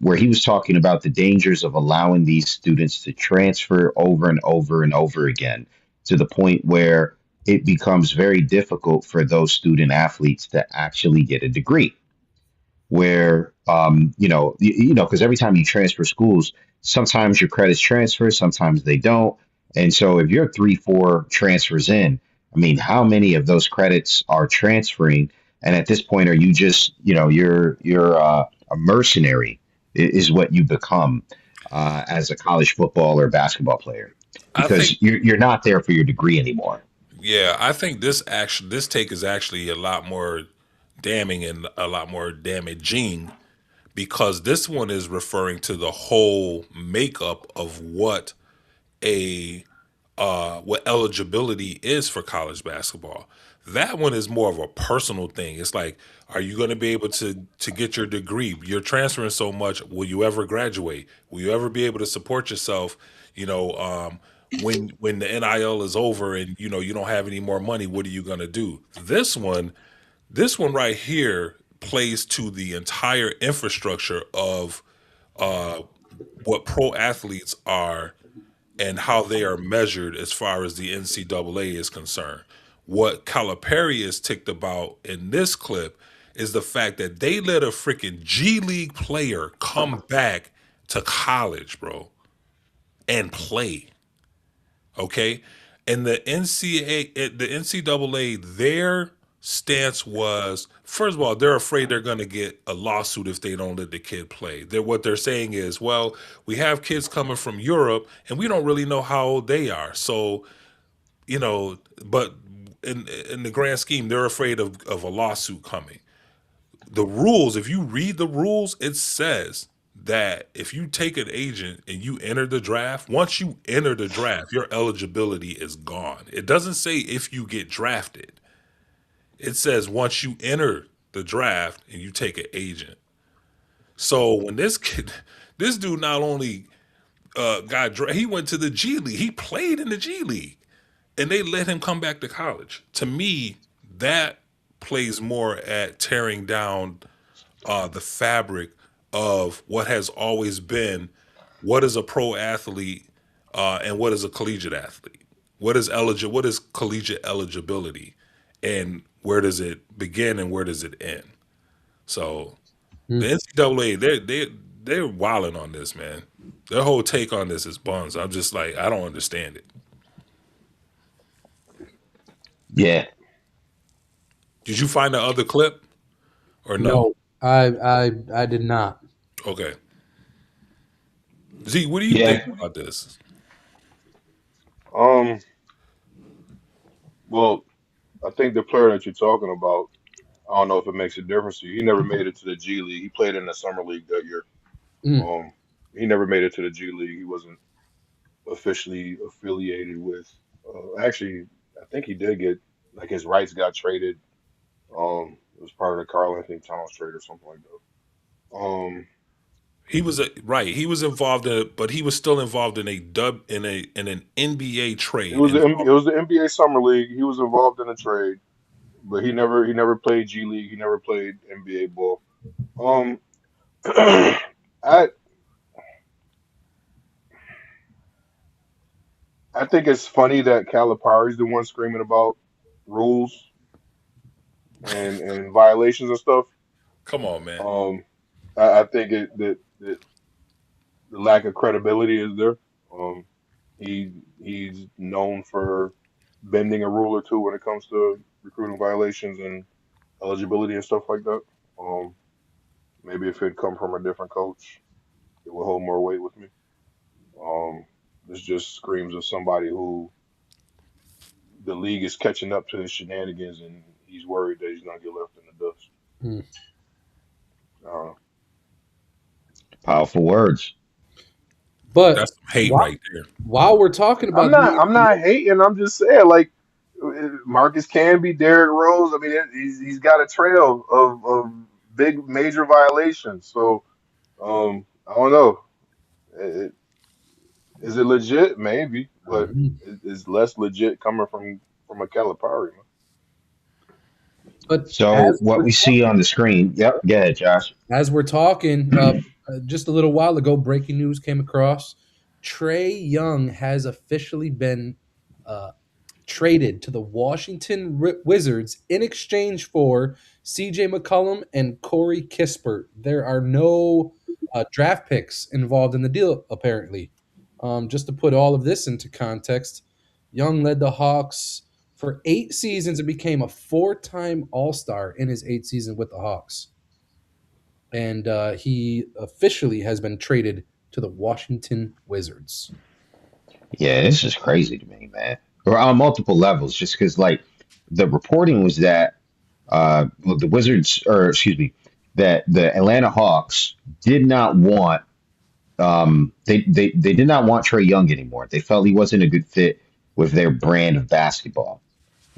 where he was talking about the dangers of allowing these students to transfer over and over and over again to the point where it becomes very difficult for those student athletes to actually get a degree. Where because every time you transfer schools, sometimes your credits transfer, sometimes they don't. And so if you're 3 4 transfers in, I mean, how many of those credits are transferring? And at this point, are you just, you're a mercenary is what you become as a college football or basketball player, I think, because you're not there for your degree anymore. Yeah, I think this take is actually a lot more damning and a lot more damaging because this one is referring to the whole makeup of a what eligibility is for college basketball. That one is more of a personal thing. It's like, are you going to be able to get your degree? You're transferring so much. Will you ever graduate? Will you ever be able to support yourself? You know, when the NIL is over and you don't have any more money, what are you going to do? This one right here plays to the entire infrastructure of what pro athletes are and how they are measured as far as the NCAA is concerned. What Calipari is ticked about in this clip is the fact that they let a freaking G League player come back to college, bro, and play. Okay, and the NCAA, their stance was, first of all, they're afraid they're going to get a lawsuit if they don't let the kid play. What they're saying is, well, we have kids coming from Europe, and we don't really know how old they are. So, but in the grand scheme, they're afraid of a lawsuit coming. The rules, if you read the rules, it says that if you take an agent and you enter the draft, once you enter the draft, your eligibility is gone. It doesn't say if you get drafted. It says once you enter the draft and you take an agent. So when this dude not only he went to the G League, he played in the G League, and they let him come back to college. To me, that plays more at tearing down the fabric of what has always been what is a pro athlete and what is a collegiate athlete. What is collegiate eligibility, and where does it begin and where does it end? So the NCAA, they're wilding on this, man. Their whole take on this is buns. I'm just like, I don't understand it. Yeah. Did you find the other clip or no? No, I did not. Okay. Z, what do you think Yeah. about this? Um, well, I think the player that you're talking about, I don't know if it makes a difference to you. He never made it to the G League. He played in the summer league that year. Mm. Um, he never made it to the G League. He wasn't officially affiliated with. Actually, I think he did get like his rights got traded. It was part of the Karl Anthony Towns trade or something like that. He was right. He was involved in it, but he was still involved in a dub in an NBA It trade. was it was the NBA summer league. He was involved in a trade, but he never played G League. He never played NBA ball. Um, I I think it's funny that Calipari's the one screaming about rules and violations and stuff. Come on, man. Um, I think that the lack of credibility is there. Um, he's known for bending a rule or two when it comes to recruiting violations and eligibility and stuff like that. Um, Maybe if it come from a different coach, it would hold more weight with me. Um, this just screams of somebody who the league is catching up to his shenanigans, and he's worried that he's gonna get left in the dust. Mm. Uh, Powerful words. But That's some hate while, right there. while we're talking I'm about the not I'm not hating. I'm just saying like Marcus Camby, Derrick Rose. I mean, he's got a trail of big major violations. So I don't know. It, is it legit? Maybe, but NBA, it's less legit coming from a Calipari. but So what we see on the screen. Yep. Go ahead, Josh. as we're talking, just a little while ago, breaking news came across. Trey Young has officially been uh, traded to the Washington Wizards in exchange for CJ McCollum and Corey Kispert. There are no draft picks involved in the deal, apparently. Just to put all of this into context, Young led the Hawks for 8 seasons and became a 4-time All Star in his 8 seasons with the Hawks. And he officially has been traded to the Washington Wizards. Yeah, this is crazy to me, man. or on multiple levels, just because like the reporting was that well, the Wizards, or excuse me, that the Atlanta Hawks did not want they did not want Trey Young anymore. They felt he wasn't a good fit with their brand of basketball.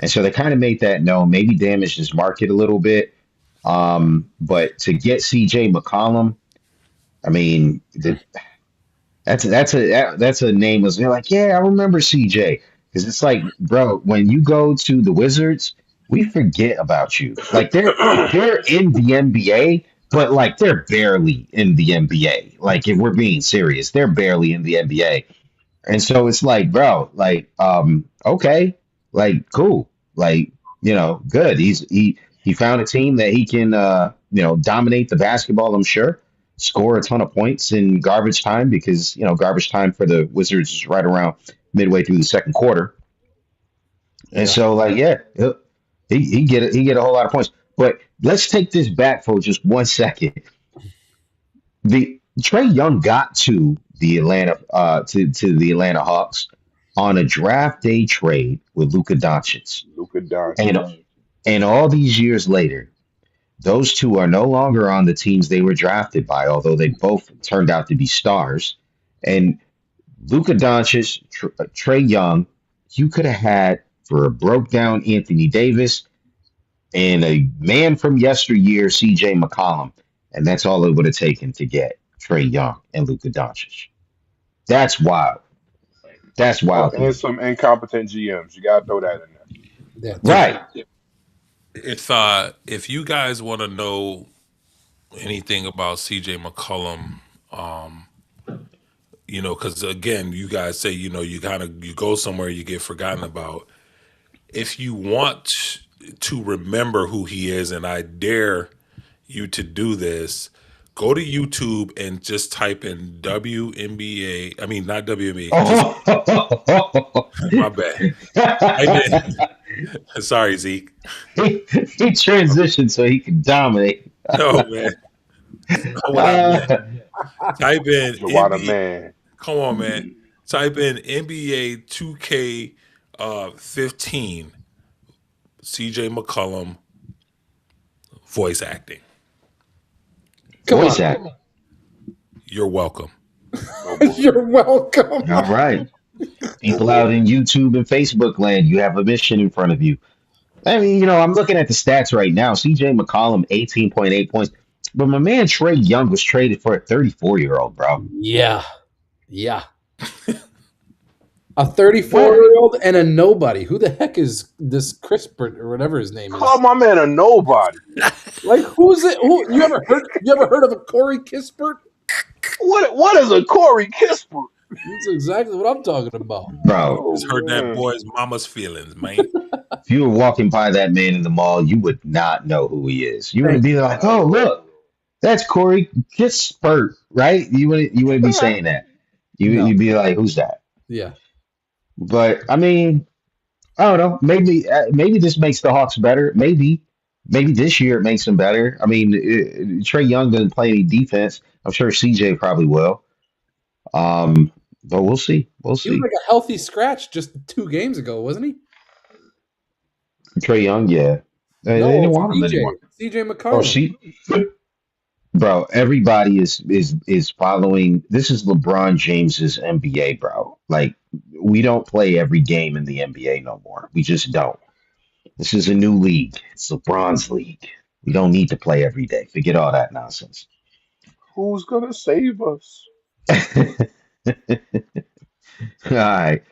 And so they kind of made that known, maybe damaged his market a little bit. But to get CJ McCollum, I mean, that's a name was they're like, yeah, I remember CJ. Because it's like, bro, when you go to the Wizards, we forget about you. Like they're in the NBA, but like they're barely in the NBA. Like if we're being serious, they're barely in the NBA. And so it's like, bro, like, okay, like, cool, like, good. He found a team that he can, dominate the basketball. I'm sure, score a ton of points in garbage time because garbage time for the Wizards is right around midway through the second quarter. And Yeah. so, like, yeah, he get a whole lot of points. But let's take this back for just 1 second. The Trey Young got to the Atlanta Hawks on a draft day trade with Luka Doncic, Luka Doncic. and all these years later, those two are no longer on the teams they were drafted by, although they both turned out to be stars. And Luka Doncic, Trey Young, you could have had for a broke down Anthony Davis and a man from yesteryear, CJ McCollum, and that's all it would have taken to get Trey Young and Luka Doncic. That's wild. That's Oh, wild to and me. some incompetent GMs. You gotta throw that in there. Yeah, too. Right. If you guys want to know anything about CJ McCollum, because again, you guys say you go somewhere, you get forgotten about. If you want to remember who he is, and I dare you to do this, go to YouTube and just type in WNBA. I mean, not WNBA. Just my bad. Type in. Sorry, Zeke. he transitioned so he could dominate. No, man. Not what I meant. Uh, Type in Jawada NBA. man. Come on, man. Type in NBA 2K 15 CJ McCollum voice acting. Come voice on. act. You're welcome. You're welcome. All right. People out in YouTube and Facebook land, you have a mission in front of you. I mean, I'm looking at the stats right now. CJ McCollum, 18.8 points. But my man Trey Young was traded for a 34-year-old, bro. Yeah. Yeah. A 34-year-old and a nobody. Who the heck is this Crispert or whatever his name is? Call my man a nobody. Like, who's it? You ever heard of a Corey Kispert? What is a Corey Kispert? That's exactly what I'm talking about. Bro, Oh, Just hurt man. that boy's mama's feelings, man. if you were walking by that man in the mall, you would not know who he is. You would Thank be like, oh, look, that's Corey Kispert, right? You wouldn't be saying that. No. You'd be like, who's that? Yeah. But I mean, I don't know. Maybe this makes the Hawks better. Maybe this year it makes them better. I mean, Trey Young doesn't play any defense. I'm sure CJ probably will. But we'll see. We'll He was see. like a healthy scratch just 2 games ago, wasn't he? Trey Young, yeah. They No, didn't want him CJ. anymore. CJ Oh, McCollum. see, bro. Everybody is following. This is LeBron James's NBA, bro. Like we don't play every game in the NBA no more. We just don't. This is a new league. It's LeBron's league. We don't need to play every day. Forget all that nonsense. Who's gonna save us? All right.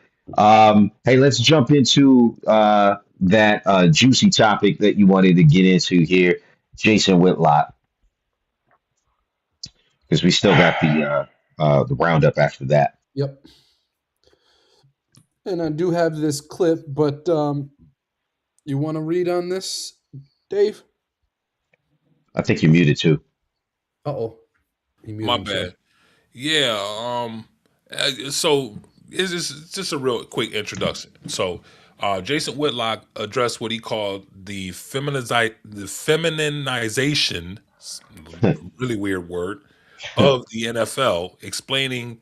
Hey, let's jump into that juicy topic that you wanted to get into here, Jason Whitlock, because we still got the roundup after that. Yep. And I do have this clip, but you want to read on this, Dave? I think you're muted too. Uh-oh. My bad. Yeah. So it's just a real quick introduction. So Jason Whitlock addressed what he called the femininization, really weird word, of the NFL, explaining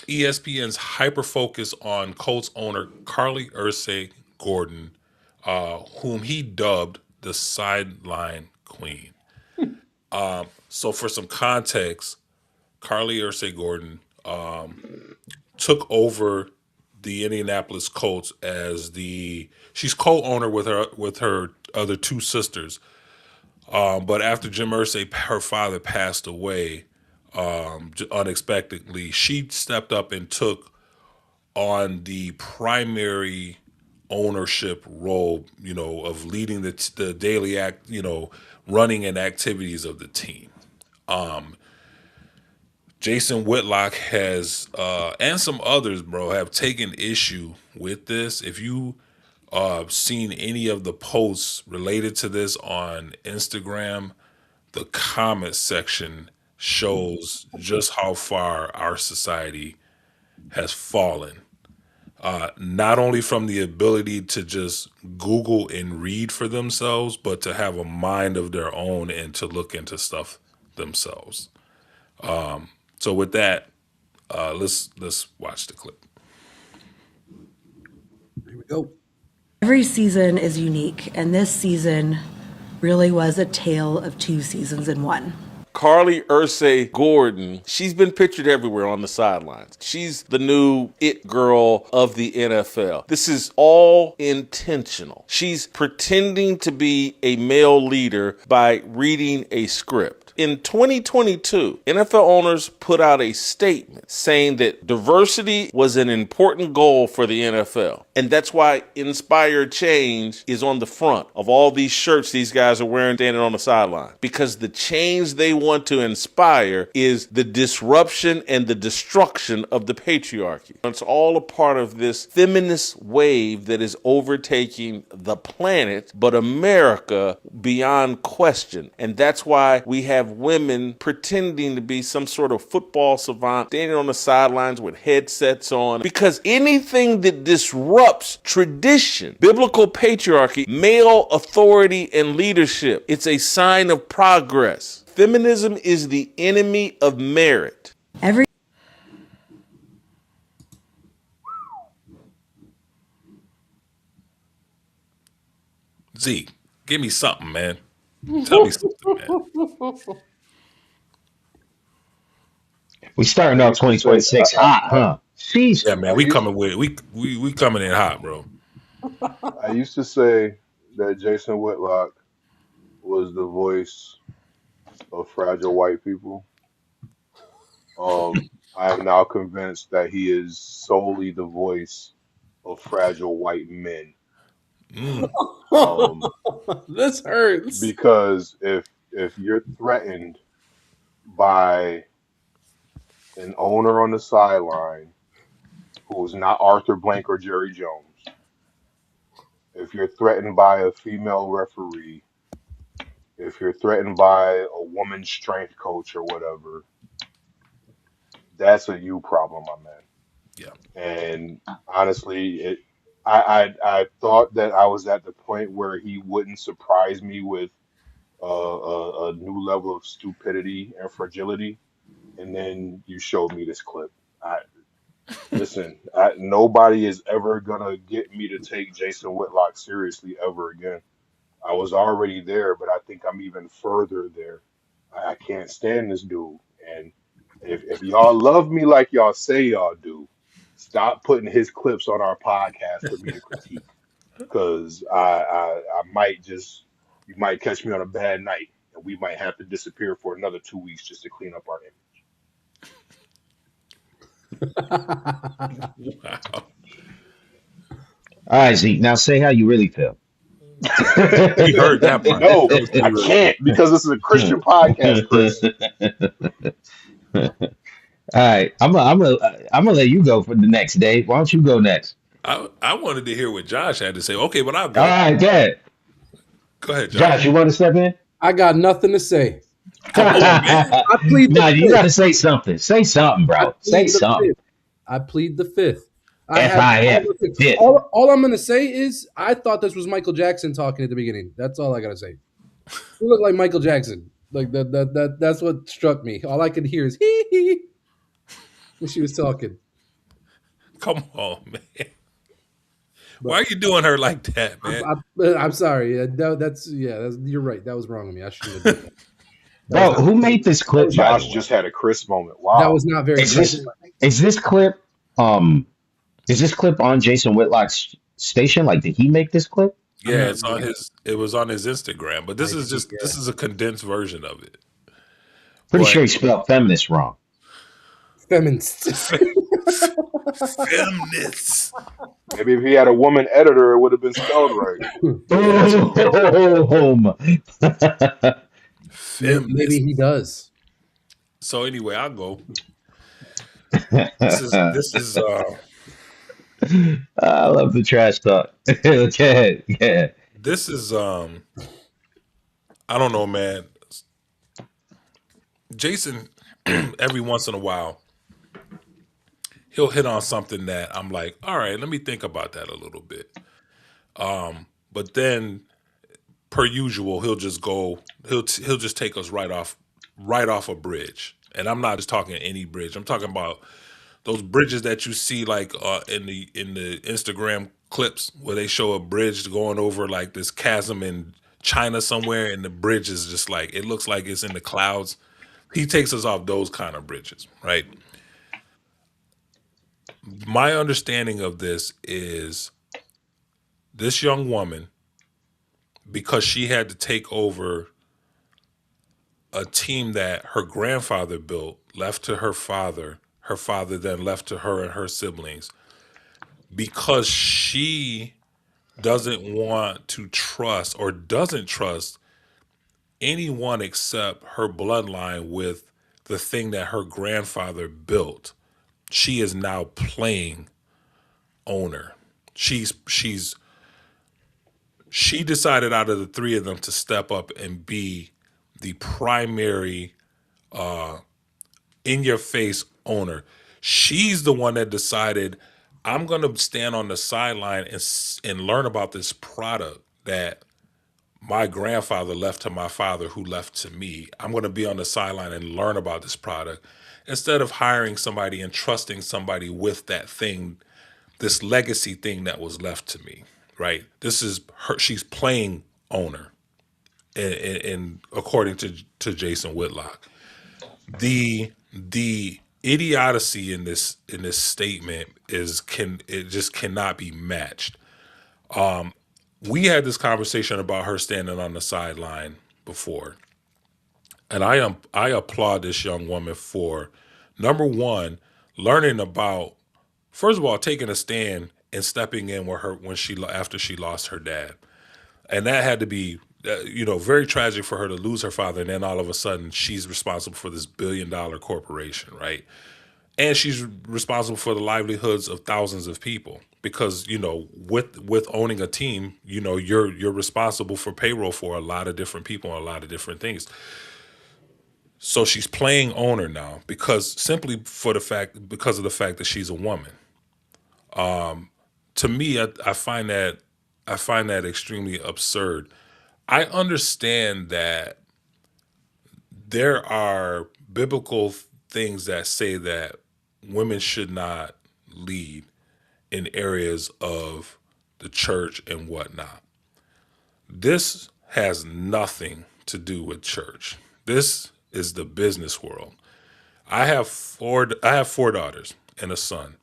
ESPN's hyper focus on Colts owner Carly Ursay Gordon, whom he dubbed the sideline queen. So, for some context, Carly Ursay Gordon took over the Indianapolis Colts as she's co-owner with her other two sisters. But after Jim Irsay, her father, passed away unexpectedly, she stepped up and took on the primary ownership role, of leading the daily running and activities of the team. Jason Whitlock has and some others, bro, have taken issue with this. If you seen any of the posts related to this on Instagram, the comment section shows just how far our society has fallen. Not only from the ability to just Google and read for themselves, but to have a mind of their own and to look into stuff themselves. So with that, let's watch the clip. Here we go. Every season is unique, and this season really was a tale of two seasons in one. Carly Ursay Gordon, she's been pictured everywhere on the sidelines. She's the new it girl of the NFL. This is all intentional. She's pretending to be a male leader by reading a script. In 2022, NFL owners put out a statement saying that diversity was an important goal for the NFL. And that's why Inspire Change is on the front of all these shirts these guys are wearing standing on the sideline. Because the change they want to inspire is the disruption and the destruction of the patriarchy. It's all a part of this feminist wave that is overtaking the planet, but America beyond question. And that's why we have women pretending to be some sort of football savant standing on the sidelines with headsets on. Because anything that disrupts tradition, biblical patriarchy, male authority, and leadership, it's a sign of progress. Feminism is the enemy of merit. Z, give me something, man. Tell me something, man. We starting off 2026 hot, huh? Sheesh. Yeah, man. We coming in hot, bro. I used to say that Jason Whitlock was the voice of fragile white people. I am now convinced that he is solely the voice of fragile white men. Um, This hurts. because if you're threatened by an owner on the sideline who's not Arthur Blank or Jerry Jones, if you're threatened by a female referee, if you're threatened by a woman's strength coach or whatever, that's a you problem, my man. Yeah. And honestly, I thought that I was at the point where he wouldn't surprise me with a new level of stupidity and fragility, and then you showed me this clip. I listen. Nobody is ever gonna get me to take Jason Whitlock seriously ever again. I was already there, but I think I'm even further there. I can't stand this dude. And if y'all love me like y'all say y'all do, stop putting his clips on our podcast for me to critique. Because I might just, you might catch me on a bad night, and we might have to disappear for another 2 weeks just to clean up our image. Wow. All right, Zeke. Now say how you really feel. We heard that part. No, That was pretty I real. can't because this is a Christian podcast, Chris. All right, I'm gonna let you go for the next day. Why don't you go next? I wanted to hear what Josh had to say. Okay, but I'll go. All right, good. Go ahead, Josh, you want to step in? I got nothing to say. I plead the no, you fifth. got to say something. Say something, bro. Say something. I plead the fifth. F-I-F. Fifth. All I'm going to say is I thought this was Michael Jackson talking at the beginning. That's all I got to say. He looked like Michael Jackson. Like that's what struck me. All I could hear is hee hee when she was talking. Come on, man. But Why are you doing her like that, man? I'm sorry. You're right. That was wrong of me. I shouldn't have done that. That was Bro, not. who made this That clip, was by not. the Josh way? just had a Chris moment. That Wow. was not very Is Chris. this is this clip um is this clip on Jason Whitlock's station? Like, did he make this clip? I'm Yeah, not. it's on his. It was on his Instagram, but I this is think. just this is a condensed version of it. Pretty But sure he spelled feminist wrong. Feminist. feminists, Maybe if he had a woman editor, it would have been spelled right. yeah, that's Boom. Maybe feminists. he does. So anyway, I'll go. This is I love the trash talk. Okay, yeah. this is I don't know, man. Jason, every once in a while, he'll hit on something that I'm like, all right, let me think about that a little bit. But then, per usual, he'll just go. He'll just take us right off a bridge. And I'm not just talking any bridge. I'm talking about those bridges that you see like in the Instagram clips where they show a bridge going over like this chasm in China somewhere, and the bridge is just like it looks like it's in the clouds. He takes us off those kind of bridges, right? My understanding of this is this young woman, because she had to take over a team that her grandfather built, left to her father then left to her and her siblings, because she doesn't want to trust or doesn't trust anyone except her bloodline with the thing that her grandfather built. She is now playing owner. She decided out of the three of them to step up and be the primary in your face owner. She's the one that decided I'm going to stand on the sideline and learn about this product that my grandfather left to my father who left to me. I'm going to be on the sideline and learn about this product instead of hiring somebody and trusting somebody with that thing, this legacy thing that was left to me, right? This is her, she's playing owner and according to Jason Whitlock. The idiocy in this statement it just cannot be matched. We had this conversation about her standing on the sideline before, and I applaud this young woman for number one, learning about, first of all, taking a stand and stepping in with her when she after she lost her dad, and that had to be very tragic for her to lose her father, and then all of a sudden she's responsible for this $1 billion corporation, right? And she's responsible for the livelihoods of thousands of people because with owning a team, you're responsible for payroll for a lot of different people and a lot of different things. So she's playing owner now because because of the fact that she's a woman. To me, I find that extremely absurd. I understand that there are biblical things that say that women should not lead in areas of the church and whatnot. This has nothing to do with church. This is the business world. I have four daughters and a son.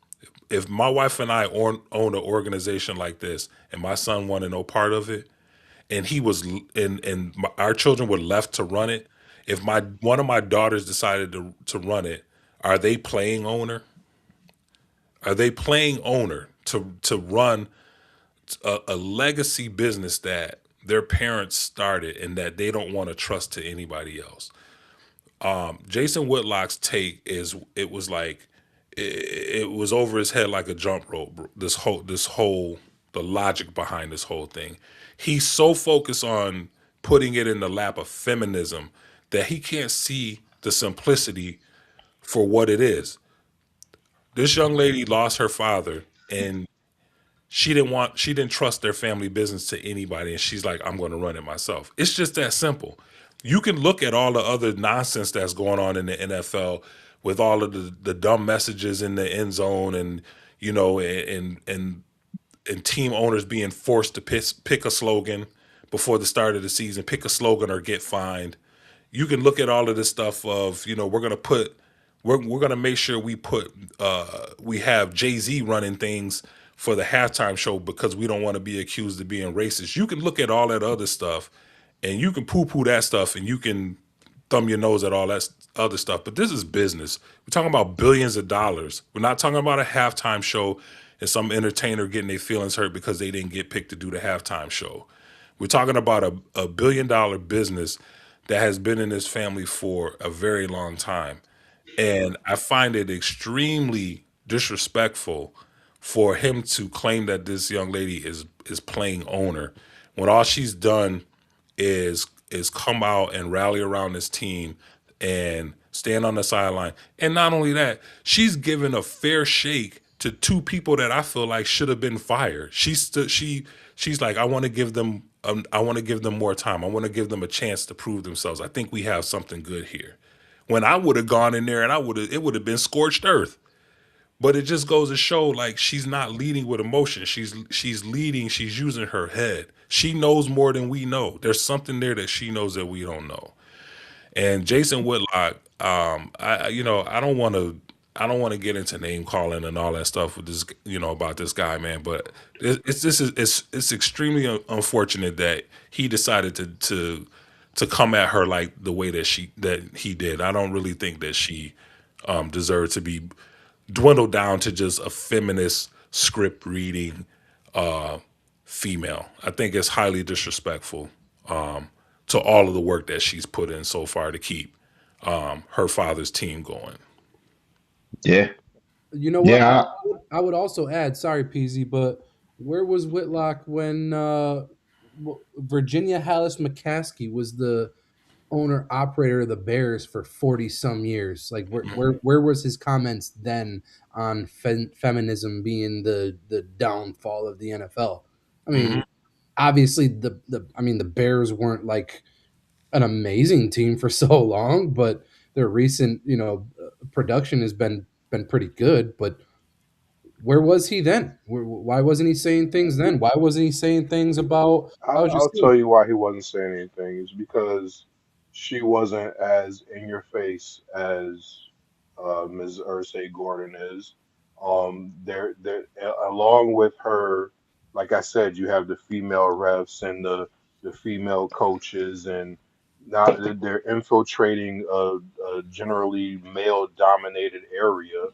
If my wife and I own an organization like this and my son wanted no part of it, and our children were left to run it, if my one of my daughters decided to run it, are they playing owner? Are they playing owner to run a legacy business that their parents started and that they don't want to trust to anybody else? Jason Whitlock's take is it was over his head like a jump rope. The logic behind this whole thing. He's so focused on putting it in the lap of feminism that he can't see the simplicity for what it is. This young lady lost her father and she didn't trust their family business to anybody, and she's like, I'm going to run it myself. It's just that simple. You can look at all the other nonsense that's going on in the NFL with all of the dumb messages in the end zone, and you know, and team owners being forced to pick a slogan before the start of the season, pick a slogan or get fined. You can look at all of this stuff of, you know, we're gonna make sure we have Jay-Z running things for the halftime show because we don't want to be accused of being racist. You can look at all that other stuff and you can poo-poo that stuff and you can thumb your nose at all that other stuff. But this is business. We're talking about billions of dollars. We're not talking about a halftime show and some entertainer getting their feelings hurt because they didn't get picked to do the halftime show. We're talking about a billion-dollar business that has been in this family for a very long time. And I find it extremely disrespectful for him to claim that this young lady is playing owner when all she's done is come out and rally around this team and stand on the sideline. And not only that, she's given a fair shake to two people that I feel like should have been fired. She's like, I want to give them more time. I want to give them a chance to prove themselves. I think we have something good here. When I would have gone in there and it would have been scorched earth. But it just goes to show, like, she's not leading with emotion. She's leading. She's using her head. She knows more than we know. There's something there that she knows that we don't know. And Jason Whitlock, I don't want to get into name calling and all that stuff with this, about this guy, man. But it's extremely unfortunate that he decided to come at her like the way that he did. I don't really think that she deserved to be dwindled down to just a feminist script reading female. I think it's highly disrespectful to all of the work that she's put in so far to keep her father's team going. Yeah. You know what? Yeah. I would also add, sorry, PZ, but where was Whitlock when Virginia Hallis McCaskey was the owner operator of the Bears for 40 some years? Like, where was his comments then on feminism being the downfall of the NFL? I mean, obviously the Bears weren't like an amazing team for so long, but their recent production has been pretty good. But where was he then? Why wasn't he saying things then? Why wasn't he saying things about I'll tell you why he wasn't saying anything. It's because she wasn't as in your face as Ms. Ursay Gordon is. Along with her, like I said, you have the female refs and the female coaches, and now they're infiltrating a generally male-dominated area,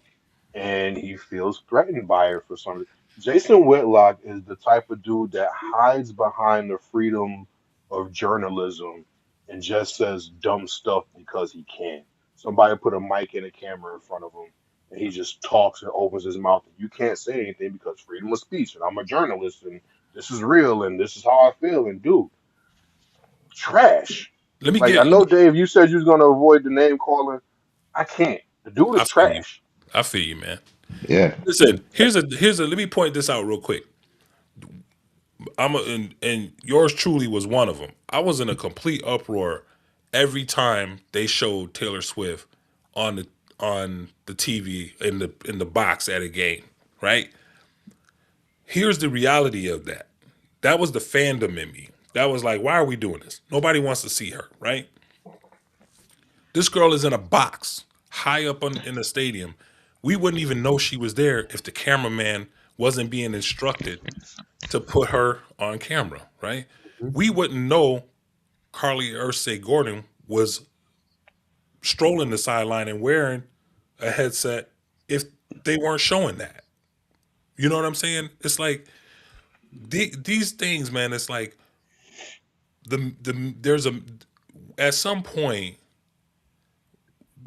and he feels threatened by her for some reason. Jason Whitlock is the type of dude that hides behind the freedom of journalism and just says dumb stuff because he can. Somebody put a mic and a camera in front of him, and he just talks and opens his mouth. And you can't say anything because freedom of speech, and I'm a journalist, and this is real, and this is how I feel. And dude, trash. Let me Like get. I know, Dave, you said you was gonna avoid the name calling. I can't. The dude is I feel you. trash. I feel you, man. Yeah. Listen, here's a. Let me point this out real quick. And yours truly was one of them. I was in a complete uproar every time they showed Taylor Swift on the TV in the box at a game. Right. Here's the reality of that. That was the fandom in me. That was like, why are we doing this? Nobody wants to see her. Right. This girl is in a box high up in the stadium. We wouldn't even know she was there if the cameraman wasn't being instructed to put her on camera, right? We wouldn't know Carly Ursay Gordon was strolling the sideline and wearing a headset if they weren't showing that. You know what I'm saying? It's like these things, man. It's like there's at some point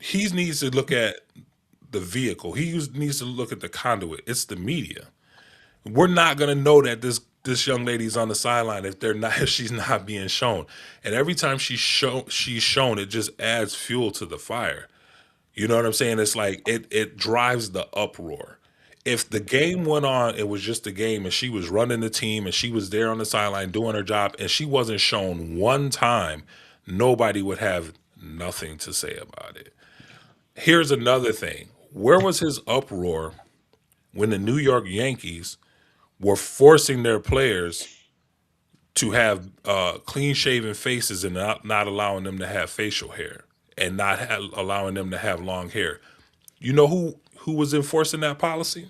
he needs to look at the vehicle. Needs to look at the conduit. It's the media. We're not gonna know that this young lady's on the sideline if they're not if she's not being shown. And every time she's shown, it just adds fuel to the fire. You know what I'm saying? It's like it drives the uproar. If the game went on, it was just a game, and she was running the team, and she was there on the sideline doing her job, and she wasn't shown one time, nobody would have nothing to say about it. Here's another thing. Where was his uproar when the New York Yankees were forcing their players to have clean shaven faces and not allowing them to have facial hair and not allowing them to have long hair. You know who was enforcing that policy?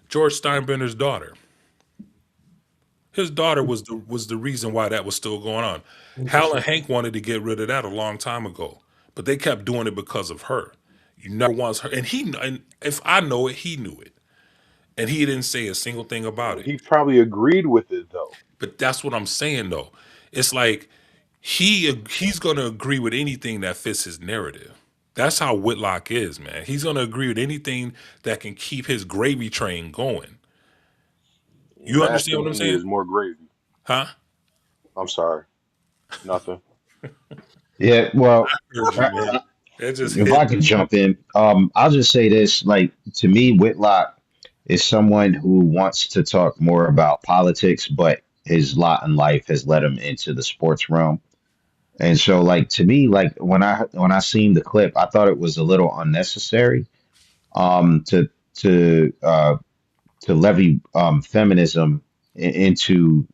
George Steinbrenner's daughter. His daughter was the reason why that was still going on. Hal and Interesting. Hank wanted to get rid of that a long time ago, but they kept doing it because of her. You never wants her, and if I know it, he knew it, and he didn't say a single thing about it. He probably agreed with it though. But that's what I'm saying though. It's like he's gonna agree with anything that fits his narrative. That's how Whitlock is, man. He's gonna agree with anything that can keep his gravy train going. You understand Masking what I'm to me saying? is more gravy. Huh? I'm sorry. Nothing. Yeah, well, Heard you, man. It just if hit I me. could jump in, I'll just say this: like to me, Whitlock is someone who wants to talk more about politics, but his lot in life has led him into the sports realm. And so, like to me, like when I seen the clip, I thought it was a little unnecessary. Um, to to uh, to levy feminism into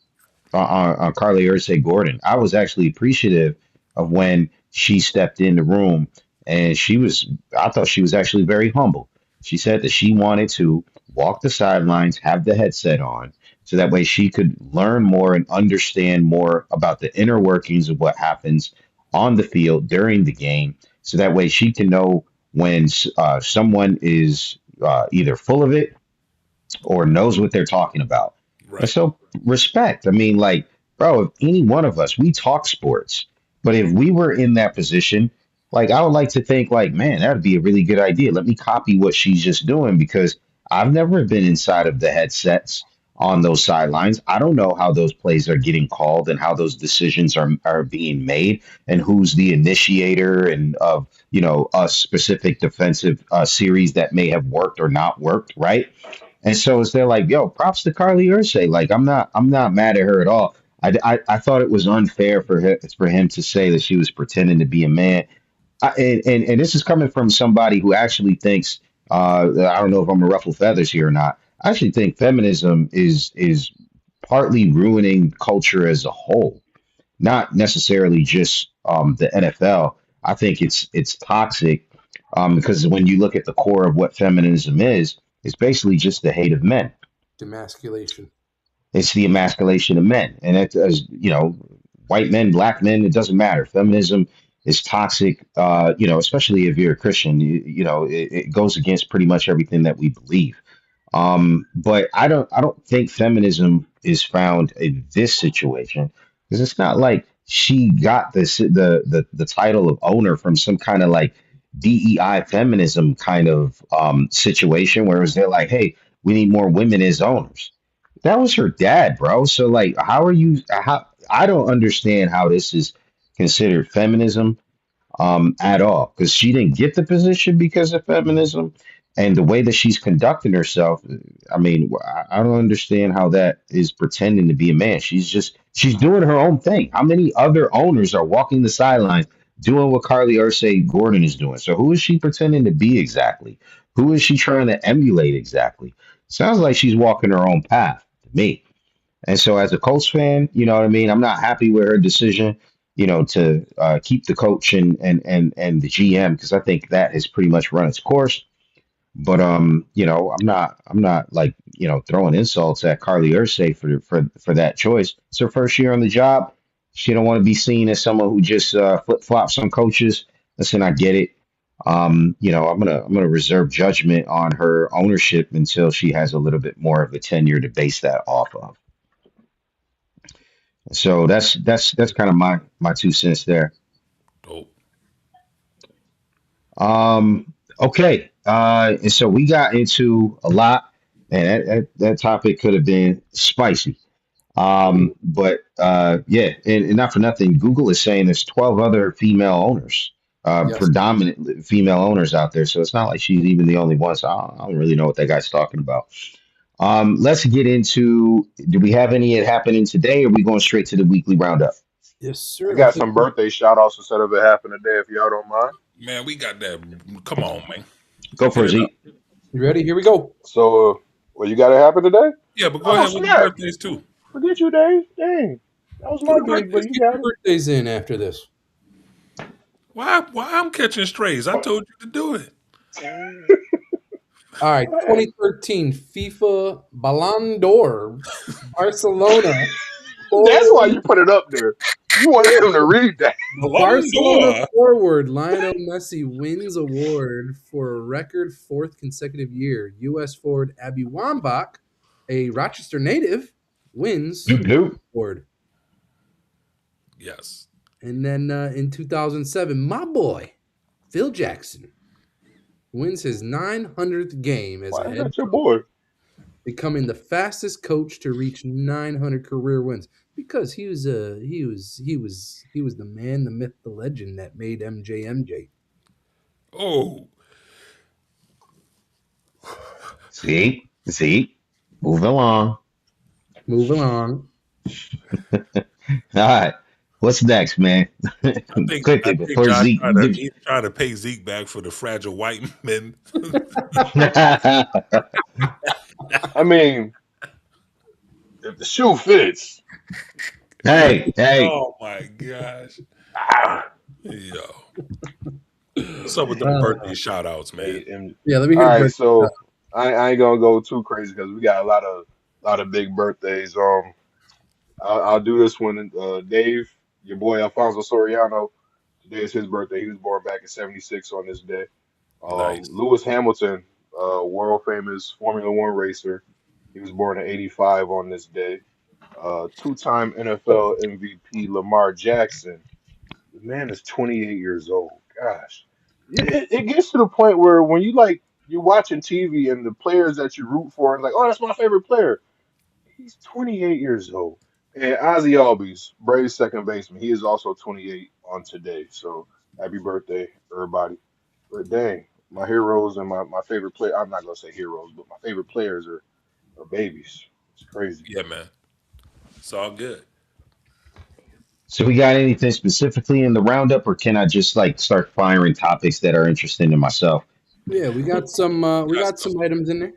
on Carly Ursay Gordon. I was actually appreciative of when she stepped in the room, and I thought she was actually very humble. She said that she wanted to walk the sidelines, have the headset on, so that way she could learn more and understand more about the inner workings of what happens on the field during the game, so that way she can know when someone is either full of it or knows what they're talking about. And Right. so respect. I mean, like, bro, if any one of us, we talk sports, but if we were in that position, like I would like to think like, man, that would be a really good idea. Let me copy what she's just doing because I've never been inside of the headsets on those sidelines. I don't know how those plays are getting called and how those decisions are being made and who's the initiator and of, a specific defensive series that may have worked or not worked, right? And so it's they're like, yo, props to Carly Ursay. Like I'm not mad at her at all. I thought it was unfair for him to say that she was pretending to be a man. And this is coming from somebody who actually thinks I don't know if I'm gonna ruffle feathers here or not. I actually think feminism is partly ruining culture as a whole, not necessarily just the NFL. I think it's toxic because when you look at the core of what feminism is, it's basically just the hate of men. Demasculation. It's the emasculation of men, and it as white men, black men, it doesn't matter. Feminism is toxic. Especially if you're a Christian, it goes against pretty much everything that we believe. But I don't think feminism is found in this situation because it's not like she got the title of owner from some kind of like DEI feminism kind of situation where it was they're like, hey, we need more women as owners. That was her dad, bro. So like, how are you? How I don't understand how this is considered feminism at all because she didn't get the position because of feminism and the way that she's conducting herself. I mean, I don't understand how that is pretending to be a man. She's doing her own thing. How many other owners are walking the sidelines doing what Carly Ursay Gordon is doing? So who is she pretending to be exactly? Who is she trying to emulate exactly? Sounds like she's walking her own path to me. And so, as a Colts fan, you know what I mean. I'm not happy with her decision, to keep the coach and the GM because I think that has pretty much run its course. But I'm not like throwing insults at Carly Ursay for that choice. It's her first year on the job. She don't want to be seen as someone who just flip flops on coaches. Listen, I get it. I'm gonna reserve judgment on her ownership until she has a little bit more of a tenure to base that off of. So that's kind of my 2 cents there. Dope. Okay. And so we got into a lot, and that topic could have been spicy. But yeah, and not for nothing, Google is saying there's 12 other female owners, Yes. predominant female owners out there. So it's not like she's even the only one. So I don't really know what that guy's talking about. Let's get into, do we have any happening today? Or are we going straight to the weekly roundup? Yes, I sir. I got think some birthday shout outs instead of it happening today if y'all don't mind. Man, we got that. Come on, man. Go Hit for it, it up. Zeke. You ready? Here we go. So, what you got to happen today? Yeah, but go Oh ahead with the snap! birthdays too. Forget you, Dave. Dang, that was Do my the day, but birthdays. Let's you get got your it. birthdays in after this. Why I'm catching strays? I told you to do it. All right, 2013 FIFA Ballon d'Or, Barcelona That's why forward. you put it up there. You wanted him to read that. Ballon Barcelona d'Or. forward Lionel Messi wins award for a record fourth consecutive year. U.S. forward Abby Wambach, a Rochester native, wins Bloop, bloop. award. Yes. And then in 2007, my boy Phil Jackson wins his 900th game as Why a is head that your coach, boy? becoming the fastest coach to reach 900 career wins because he was the man, the myth, the legend that made MJ. Oh, See, move along. Move along. All right, what's next, man? I Quickly think before Josh Zeke. he's trying to pay Zeke back for the fragile white men. I mean, if the shoe fits, hey, Oh my gosh. ah, Yo. What's up with them Uh, birthday shout outs, man? hey, and yeah, let me all hear the right. birthday. So I ain't gonna go too crazy because we got a lot of big birthdays. I'll do this one. Dave, your boy Alfonso Soriano. Today is his birthday. He was born back in '76 on this day. Nice. Lewis Hamilton, world famous Formula One racer. He was born in '85 on this day. Two-time NFL MVP Lamar Jackson. The man is 28 years old. Gosh, it gets to the point where when you're watching TV and the players that you root for, and like, oh, that's my favorite player. He's 28 years old. And Ozzie Albies, Braves second baseman, he is also 28 on today. So happy birthday, everybody. But dang, my heroes and my favorite player, I'm not gonna say heroes, but my favorite players are babies. It's crazy. Yeah, man. It's all good. so we got anything specifically in the roundup, or can I just like start firing topics that are interesting to myself? Yeah, we got some items in there.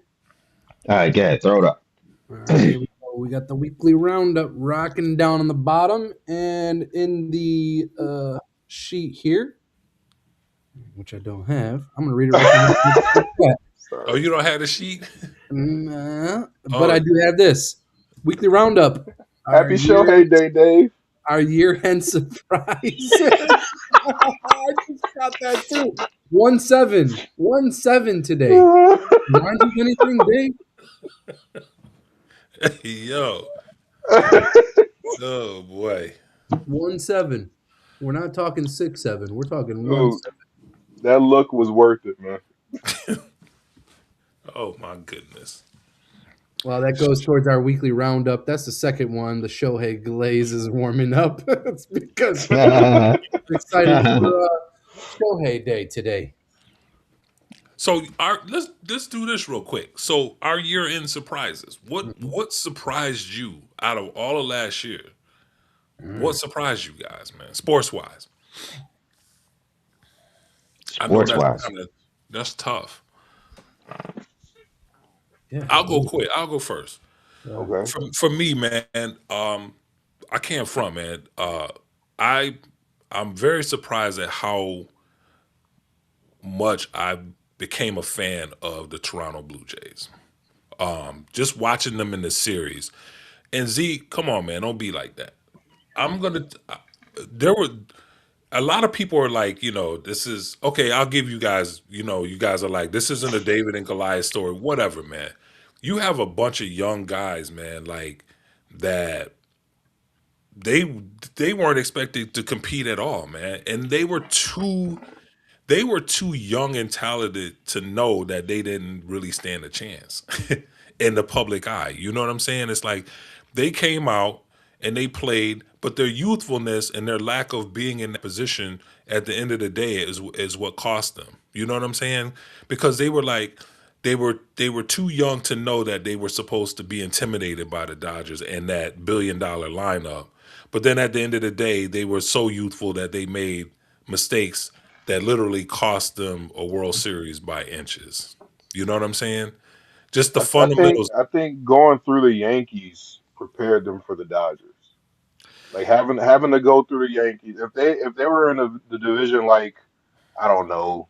All right, go ahead, throw it up. All right, here we go. We got the weekly roundup rocking down on the bottom, and in the sheet here, which I don't have, I'm gonna read it right from the Oh, Sorry. you don't have the sheet? but Oh, I do have this weekly roundup. Our Happy show, year, hey day, Dave. our year-end surprise. I just got that too. 1-7, 1-7 today. Remind you of anything, Dave? yo. Oh boy. 1-7. We're not talking 6-7. We're talking one. Dude, that look was worth it, man. Oh my goodness. Well, that goes towards our weekly roundup. That's the second one. The Shohei Glaze is warming up. It's because we're excited for Shohei Day today. So let's do this real quick. So our year end surprises. What surprised you out of all of last year? What surprised you guys, man? Sports wise. I know Sports wise. that's tough. Yeah. I'll go quick. I'll go first. Okay. For me, man, I can't front, man. I I'm very surprised at how much I became a fan of the Toronto Blue Jays. Just watching them in the series. And Z, come on, man, don't be like that. I'm gonna. There were a lot of people are like, this is okay. I'll give you guys. You guys are like, this isn't a David and Goliath story. Whatever, man. You have a bunch of young guys, man, like that. They they weren't expected to compete at all, man, and they were too young and talented to know that they didn't really stand a chance in the public eye. You know what I'm saying? It's like they came out and they played, but their youthfulness and their lack of being in that position at the end of the day is what cost them. You know what I'm saying? Because they were too young to know that they were supposed to be intimidated by the Dodgers and that billion-dollar lineup. But then at the end of the day, they were so youthful that they made mistakes that literally cost them a World Series by inches. You know what I'm saying? Just the I think fundamentals. I think going through the Yankees prepared them for the Dodgers. Like having to go through the Yankees. If they were in the division like I don't know,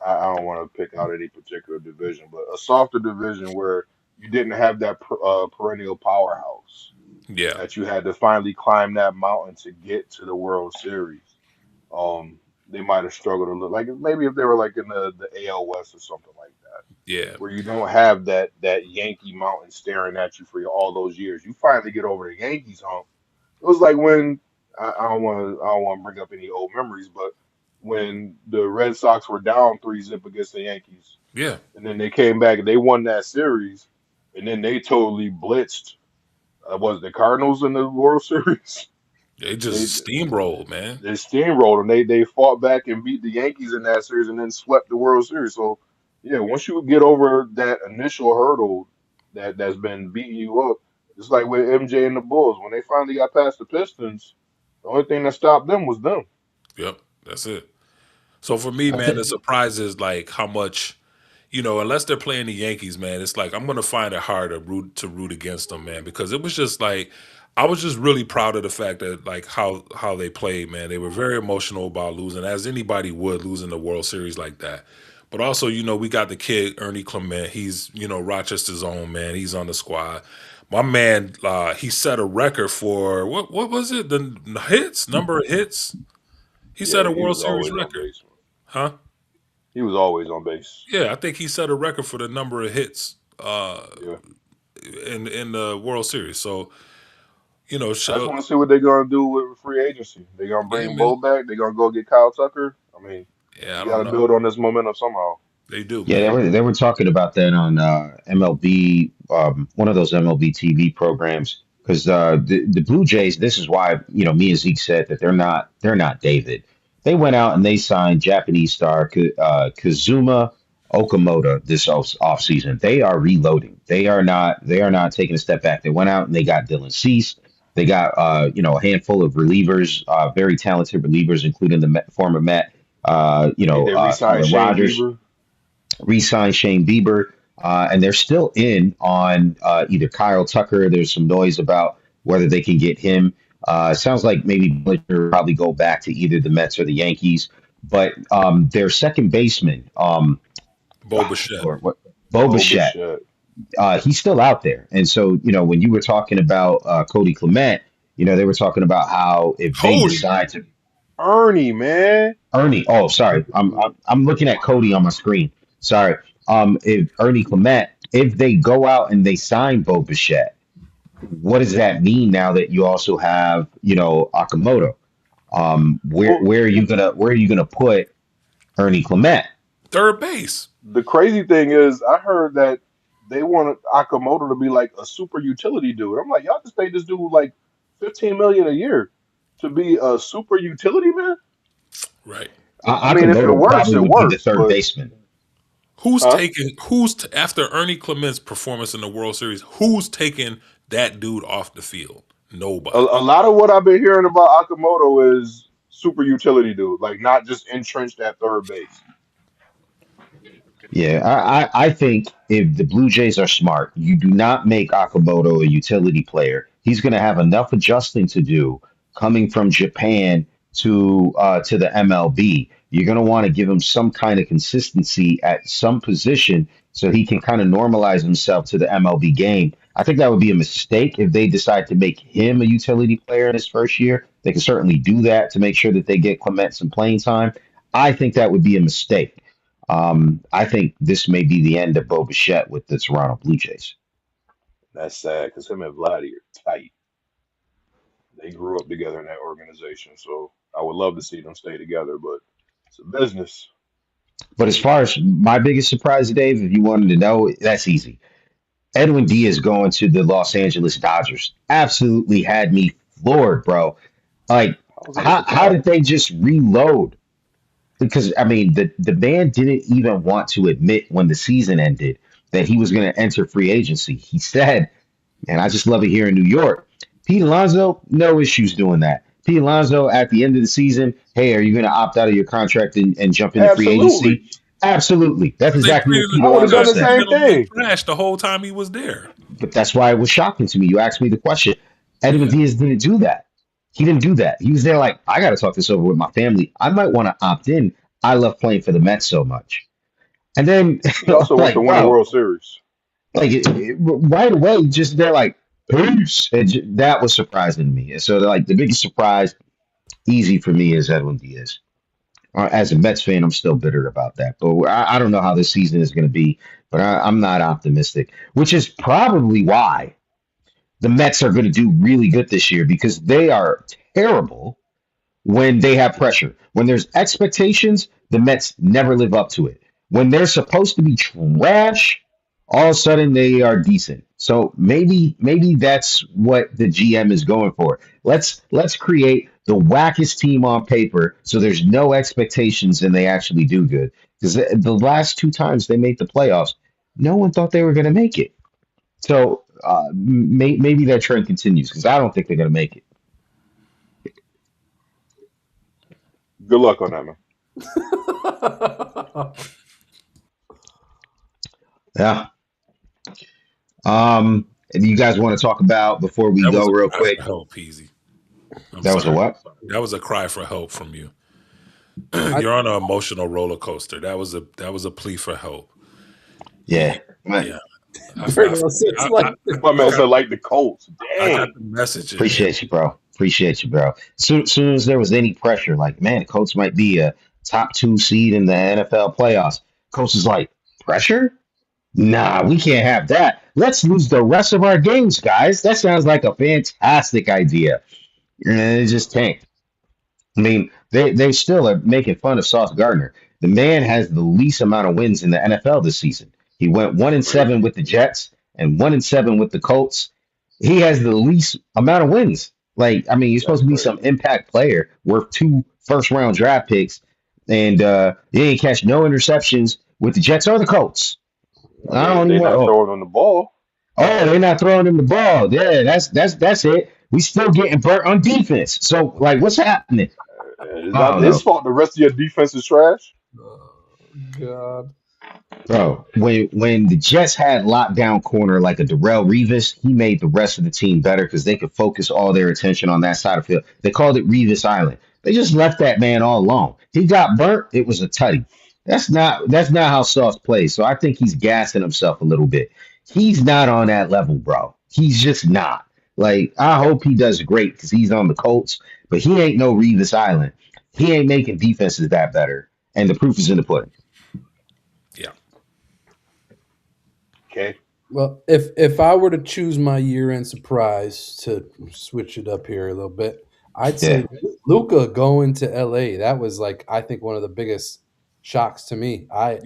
I don't want to pick out any particular division, but a softer division where you didn't have that perennial powerhouse Yeah, that you had to finally climb that mountain to get to the World Series. They might have struggled a little. Like maybe if they were like in the AL West or something like that, yeah, where you don't have that Yankee mountain staring at you for all those years. You finally get over the Yankees hump. It was like when I don't want to bring up any old memories, but when the Red Sox were down 3-zip against the Yankees, yeah. and then they came back and they won that series, and then they totally blitzed. Was it the Cardinals in the World Series? They They just steamrolled, man. they steamrolled them. They fought back and beat the Yankees in that series, and then swept the World Series. So yeah, once you get over that initial hurdle that's been beating you up, just like with MJ and the Bulls, when they finally got past the Pistons, the only thing that stopped them was them. Yep, that's it. So for me, I man, the think. surprise is like how much, unless they're playing the Yankees, man, it's like I'm gonna find it hard to root against them, man, because it was just like I was just really proud of the fact that like how they played, man. They were very emotional about losing, as anybody would losing the World Series like that. But also, we got the kid Ernie Clement. He's Rochester's own man. He's on the squad. My man, he set a record for what was it? The hits, number of hits. He set Yeah, a he World was Series always on record, base. huh? He was always on base. Yeah, I think he set a record for the number of hits Yeah. in the World Series. So I just show want to see what they're gonna do with free agency. They're gonna yeah, bring man. Bo back. They're gonna go get Kyle Tucker. I mean, Yeah, I you got don't to know. build on this momentum somehow. They do, Yeah, they man. were talking about that on MLB, one of those MLB TV programs, because the Blue Jays. This is why me and Zeke said that they're not David. They went out and they signed Japanese star Kazuma Okamoto this offseason. They are reloading. They are not taking a step back. They went out and they got Dylan Cease. They got a handful of relievers, very talented relievers, including the former Met, They re-signed Shane Rogers, Bieber. re-signed Shane Bieber, and they're still in on either Kyle Tucker. There's some noise about whether they can get him. Sounds like maybe Butcher will probably go back to either the Mets or the Yankees. But their second baseman, Bo Bichette. Lord, what, Bo Bo Bichette, Bichette. he's still out there. And so, when you were talking about Cody Clement, they were talking about how if they Cody. decide to Ernie, man. Ernie. Oh, sorry. I'm looking at Cody on my screen. Sorry. If Ernie Clement, if they go out and they sign Bo Bichette, what does that mean now that you also have, Akamoto? Where Well, where are you gonna put Ernie Clement? Third base. the crazy thing is, I heard that they wanted Akamoto to be like a super utility dude. I'm like, y'all just paid this dude like 15 million a year to be a super utility man. Right. I mean, if it Akamoto works, probably it would be the works. third But baseman. huh? After Ernie Clement's performance in the World Series, who's taking that dude off the field? Nobody. A lot of what I've been hearing about Akamoto is super utility dude, like not just entrenched at third base. Yeah, I think if the Blue Jays are smart, you do not make Akamoto a utility player. He's going to have enough adjusting to do coming from Japan to the MLB. You're going to want to give him some kind of consistency at some position so he can kind of normalize himself to the MLB game. I think that would be a mistake if they decide to make him a utility player in his first year. They can certainly do that to make sure that they get Clement some playing time. I think that would be a mistake. I think this may be the end of Bo Bichette with the Toronto Blue Jays. That's sad because him and Vladdy are tight. They grew up together in that organization, so I would love to see them stay together, but it's a business. But as far as my biggest surprise, Dave, if you wanted to know, that's easy. Edwin Diaz going to the Los Angeles Dodgers absolutely had me floored, bro. Like, I was a little how did surprised. they just reload? Because I mean, the man didn't even want to admit when the season ended that he was going to enter free agency. He said, and I just love it here in New York. Pete Alonso, no issues doing that. Pete Alonso at the end of the season, hey, are you going to opt out of your contract and jump into free Absolutely. agency? Absolutely. That's They exactly what treated Peter I would have Lavigne done they the said. same treated him like thing. trash the whole time he was there. But that's why it was shocking to me. You asked me the question. Edwin Yeah. Diaz didn't do that. He didn't do that. He was there like, I got to talk this over with my family. I might want to opt in. I love playing for the Mets so much. And then, He also wants to like, win a bro, World Series. like right away, just they're like, peace. That was surprising to me. And so, like, the biggest surprise, easy for me, is Edwin Diaz. As a Mets fan, I'm still bitter about that. But I don't know how this season is going to be, but I'm not optimistic, which is probably why the Mets are going to do really good this year because they are terrible when they have pressure. When there's expectations, the Mets never live up to it. When they're supposed to be trash, all of a sudden they are decent. So maybe that's what the GM is going for. Let's create the wackest team on paper so there's no expectations and they actually do good. Because the last two times they made the playoffs, no one thought they were going to make it. So maybe that trend continues because I don't think they're going to make it. Good luck on that, man. Yeah. And you guys want to talk about before we That was go a real cry quick? for help, Peasy. I'm That was a sorry. what? That was a cry for help from you. I, You're on an emotional roller coaster. That was a plea for help. Yeah. Yeah. it's like My man said like the Colts. I got Dang. the message in there. Appreciate you, bro. Appreciate you, bro. Soon as there was any pressure, like, man, the Colts might be a top 2 seed in the NFL playoffs. Coach is like, pressure? Nah, we can't have that. Let's lose the rest of our games, guys. That sounds like a fantastic idea. And it just tanked. I mean, they still are making fun of Sauce Gardner. The man has the least amount of wins in the NFL this season. He went 1-7 with the Jets and 1-7 with the Colts. He has the least amount of wins. Like, I mean, you're supposed That's to be some crazy. impact player worth 2 first-round draft picks, and he ain't catch no interceptions with the Jets or the Colts. I I mean, don't they even want. not throwing on the ball. They're not throwing him the ball. Yeah, that's it. We still getting burnt on defense. So, like, what's happening? It's I not don't his know. fault. The rest of your defense is trash. God. Bro, when the Jets had lockdown corner like a Darrell Revis, he made the rest of the team better because they could focus all their attention on that side of the field. They called it Revis Island. They just left that man all alone. He got burnt. It was a tutty. That's not how Sauce plays. So I think he's gassing himself a little bit. He's not on that level, bro. He's just not. Like I hope he does great because he's on the Colts, but he ain't no Revis Island. He ain't making defenses that better, and the proof is in the pudding. Yeah. Okay. Well, if I were to choose my year-end surprise to switch it up here a little bit, I'd Yeah. say Luca going to LA. That was like I think one of the biggest shocks to me. I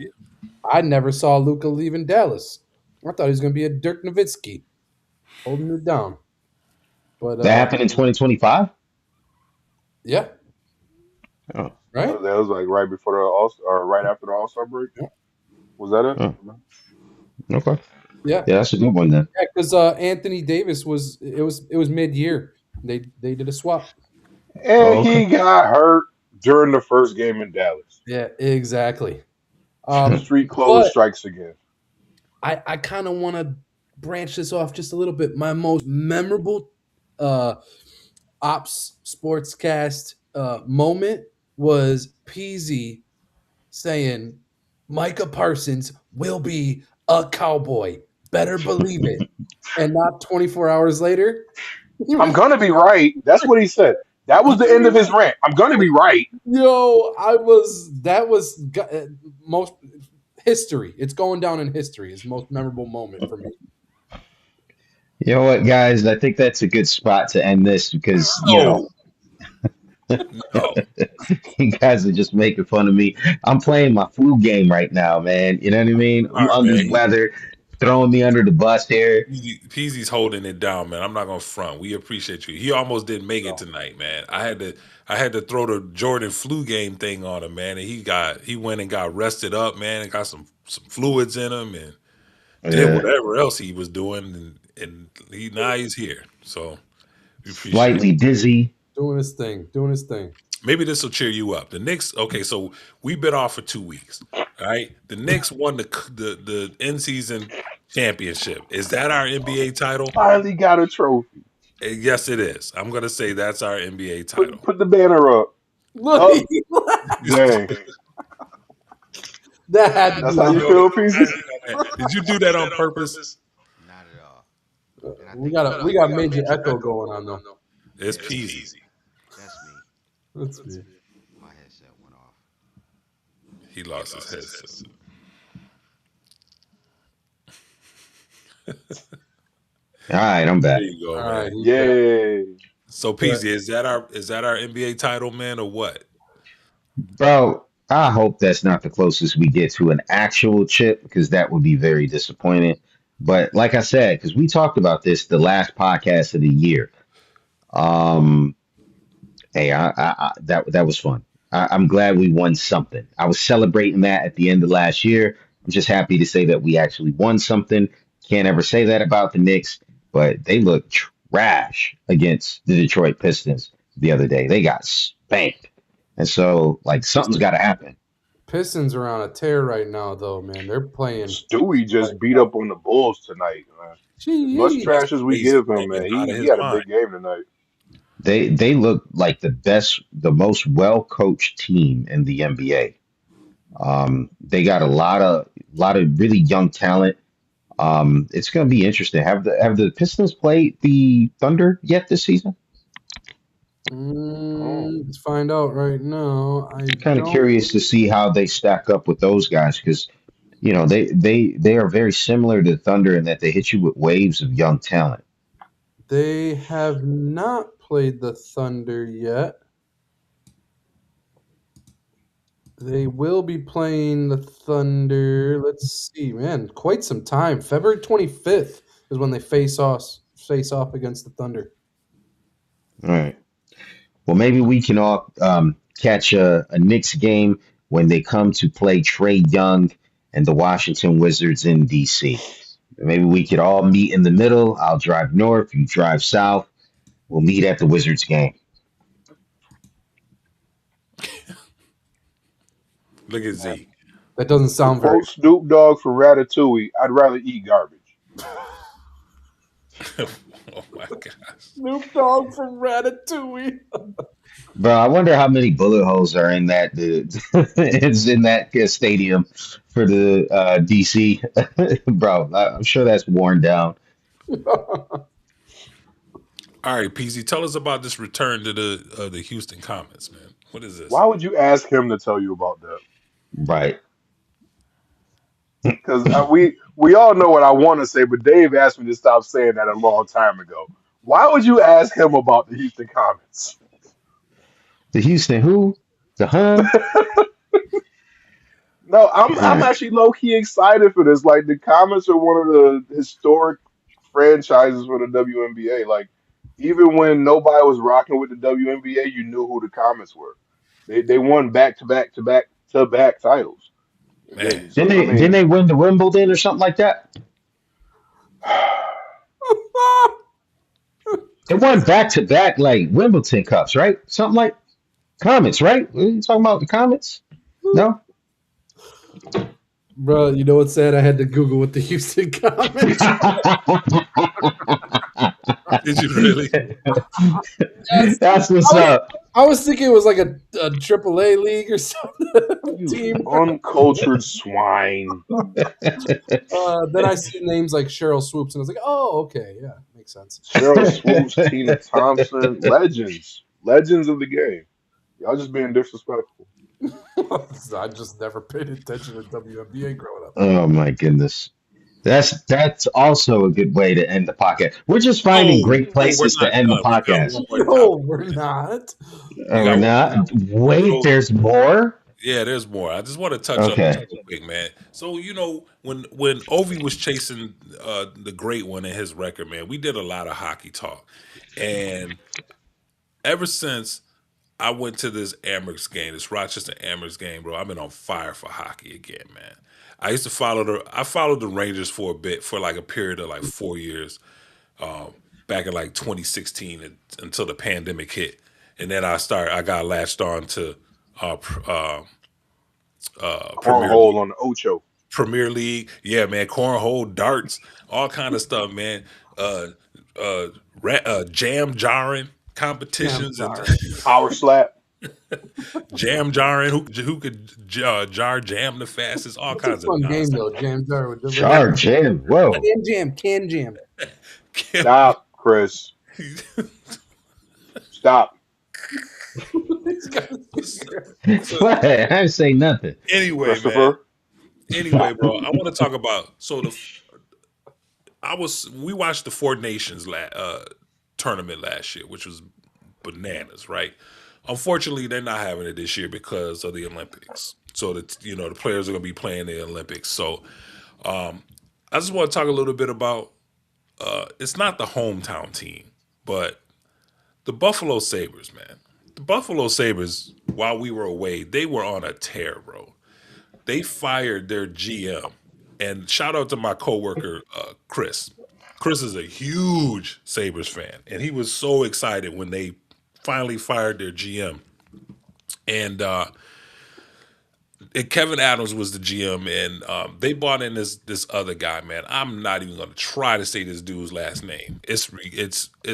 never saw Luca leaving Dallas. I thought he was going to be a Dirk Nowitzki holding it down. But That happened in 2025. yeah, Oh, right? That was like right before the All or right after the All Star break. Yeah. Was that oh, it? okay. Yeah, Yeah, that's a good one then. because Anthony Davis was mid-year. They did a swap. And Oh, he okay. got hurt during the first game in Dallas. Yeah, exactly. Street clothes But strikes again. I kind of want to branch this off just a little bit. My most memorable Opps SportsCast moment was Peasy saying Micah Parsons will be a cowboy. Better believe it. And not 24 hours later. I'm gonna be right. That's what he said. That was the end of his rant. I'm gonna be right. Yo, that was most history. It's going down in history. It's the most memorable moment for me. You know what, guys? I think that's a good spot to end this because No. No. you guys are just making fun of me. I'm playing my flu game right now, man. You know what I mean? All I'm right, under man. the weather, throwing me under the bus here. Peasy's holding it down, man. I'm not gonna front. We appreciate you. He almost didn't make it tonight, man. I had to throw the Jordan flu game thing on him, man. And he went and got rested up, man, and got some fluids in him and did Yeah, whatever else he was doing, and now he's here. So we appreciate it. slightly dizzy. Doing his thing. maybe this will cheer you up. The Knicks, okay, so we've been off for 2 weeks. All right. The Knicks won the end season championship. Is that our NBA title? Finally got a trophy. Yes, it is. I'm gonna say that's our NBA Put title. put the banner up. Look, Up. Dang. that had to That's be how you on. feel, PC? Did you do that on purpose? Not at all. And I We think got major echo going on though. It's peasy. that's me. That's me. My headset went off. He lost his headset. All right, I'm There back. you go, All man. right, he's back. Yay. So peasy, is that our NBA title, man, or what? Bro, I hope that's not the closest we get to an actual chip because that would be very disappointing. But like I said, because we talked about this the last podcast of the year. Um, hey, that was fun. I'm glad we won something. I was celebrating that at the end of last year. I'm just happy to say that we actually won something. Can't ever say that about the Knicks, but they looked trash against the Detroit Pistons the other day. They got spanked. And so, like, something's got to happen. Pistons are on a tear right now, though, man. They're playing. Stewie just beat up on the Bulls tonight, man. As much Jeez. trash as we He's give him, playing man, out of he his had a mind. big game tonight. They look like the most well coached team in the NBA. They got a lot of really young talent. It's going to be interesting. Have the Pistons played the Thunder yet this season? Let's find out right now. I Kind of don't. curious to see how they stack up with those guys because they are very similar to Thunder in that they hit you with waves of young talent. They have not played the Thunder yet. They will be playing the Thunder. Let's see, man. Quite some time. February 25th is when they face off against the Thunder. All right. Well, maybe we can all catch a Knicks game when they come to play Trey Young and the Washington Wizards in DC. Maybe we could all meet in the middle. I'll drive north, you drive south. We'll meet at the Wizards game. Look at Z. That doesn't sound very. Quote Snoop Dogg for Ratatouille, I'd rather eat garbage. Oh my gosh. Snoop Dogg from Ratatouille. Bro, I wonder how many bullet holes are in that it's in that stadium for the DC. Bro, I'm sure that's worn down. All right, PZ, tell us about this return to the Houston Comets, man. What is this? Why would you ask him to tell you about that? Right. Because we all know what I want to say, but Dave asked me to stop saying that a long time ago. Why would you ask him about the Houston Comets? The Houston who? The Hun? No, I'm actually low key excited for this. Like the Comets are one of the historic franchises for the WNBA. Like even when nobody was rocking with the WNBA, you knew who the Comets were. They won back-to-back titles. Man, So Didn't I they didn't mean, they win the Wimbledon or something like that? They won back to back like Wimbledon cups, right? Something like Comets, right? You talking about the Comets? No? Bro, you know what's sad? I had to Google what the Houston Comets. did you really? Yes. That's what's up. I was thinking it was like a AAA league or something you team. uncultured swine. Then I see names like Cheryl Swoops, and I was like, "Oh, okay, yeah, makes sense." Cheryl Swoops, Tina Thompson, legends of the game. Y'all just being disrespectful. I just never paid attention to WNBA growing up. Oh my goodness. That's also a good way to end the podcast. We're just finding Oh, great we're places not to end the done. We got podcast. one more No, topic. we're not. We We're got one not. more topic. Wait, So, there's more? yeah, there's more. I just want to touch on this Okay. real quick, man. So when Ovi was chasing the great one in his record, man, we did a lot of hockey talk, and ever since I went to this Amherst game, this Rochester Amherst game, bro, I've been on fire for hockey again, man. I followed the Rangers for a bit, for like a period of like 4 years, back in like 2016 until the pandemic hit. and then I got latched on to uh, Premier Cornhole League. on the Ocho. Premier League, yeah, man, cornhole, darts, all kind of stuff, man. Uh, jam jarring Damn, competitions and sorry. Power slap. jam jarring. Who could jar jam the fastest? All It's a kinds of fun game nonsense. though. Jam jar with different Char Jam. Whoa. can jam. Stop, Chris. Stop. It's got a sticker. What? I didn't say nothing. Anyway, man. Christopher. Anyway, bro, I want to talk about we watched the Four Nations tournament last year, which was bananas, right? Unfortunately, they're not having it this year because of the Olympics. So that the players are going to be playing the Olympics. So I just want to talk a little bit about it's not the hometown team, but the Buffalo Sabres, man. The Buffalo Sabres, while we were away, they were on a tear, bro. They fired their GM, and shout out to my coworker Chris. Chris is a huge Sabres fan, and he was so excited when they finally fired their GM. And Kevin Adams was the GM, and they brought in this other guy, man. I'm not even gonna try to say this dude's last name. It's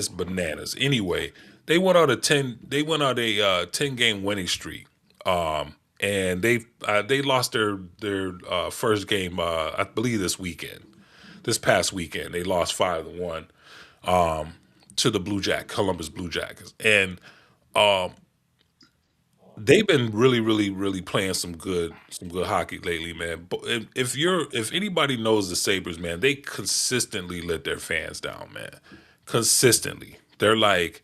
bananas. Anyway, they went on a 10 game winning streak, and they lost their first game, I believe this past weekend. They lost 5-1 to the Columbus Blue Jackets, and they've been really, really, really playing some good hockey lately, man. But if anybody knows the Sabres, man, they consistently let their fans down, man. Consistently, the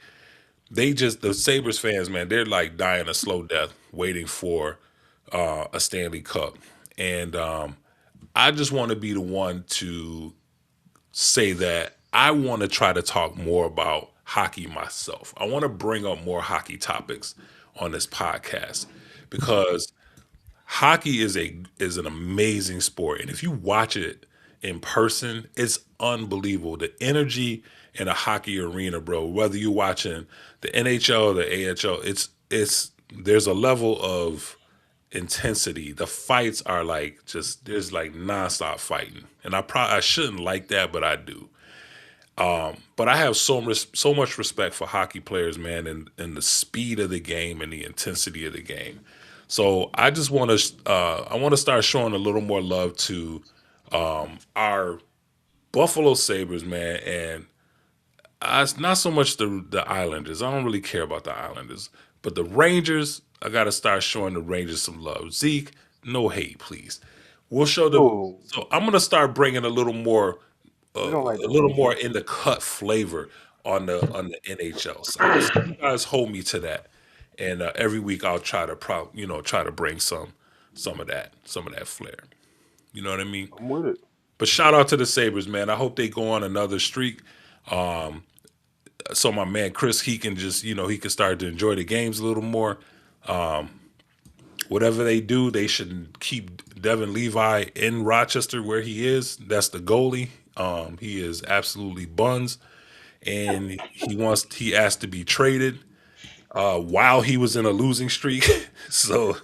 Sabres fans, man. They're like dying a slow death, waiting for a Stanley Cup, and I just want to be the one to say that I want to try to talk more about hockey myself. I want to bring up more hockey topics on this podcast because hockey is an amazing sport, and if you watch it in person, it's unbelievable. The energy in a hockey arena, bro. Whether you're watching the NHL or the AHL, it's there's a level of intensity. The fights are like there's like nonstop fighting, and I shouldn't like that, but I do. But I have so much respect for hockey players, man, and the speed of the game and the intensity of the game. So I just want to start showing a little more love to our Buffalo Sabres, man, and it's not so much the Islanders. I don't really care about the Islanders, but the Rangers. I got to start showing the Rangers some love. Zeke, no hate, please. We'll show them. Oh, So I'm gonna start bringing a little more we don't like a the little more Rangers. in the cut flavor on the NHL side. So you guys hold me to that, and every week I'll try to try to bring some of that flair. You know what I mean? I'm with it. But shout out to the Sabres, man. I hope they go on another streak. So my man Chris, he can just he can start to enjoy the games a little more. Whatever they do, they should keep Devin Levi in Rochester where he is. That's the goalie. He is absolutely buns, and he asked to be traded while he was in a losing streak. So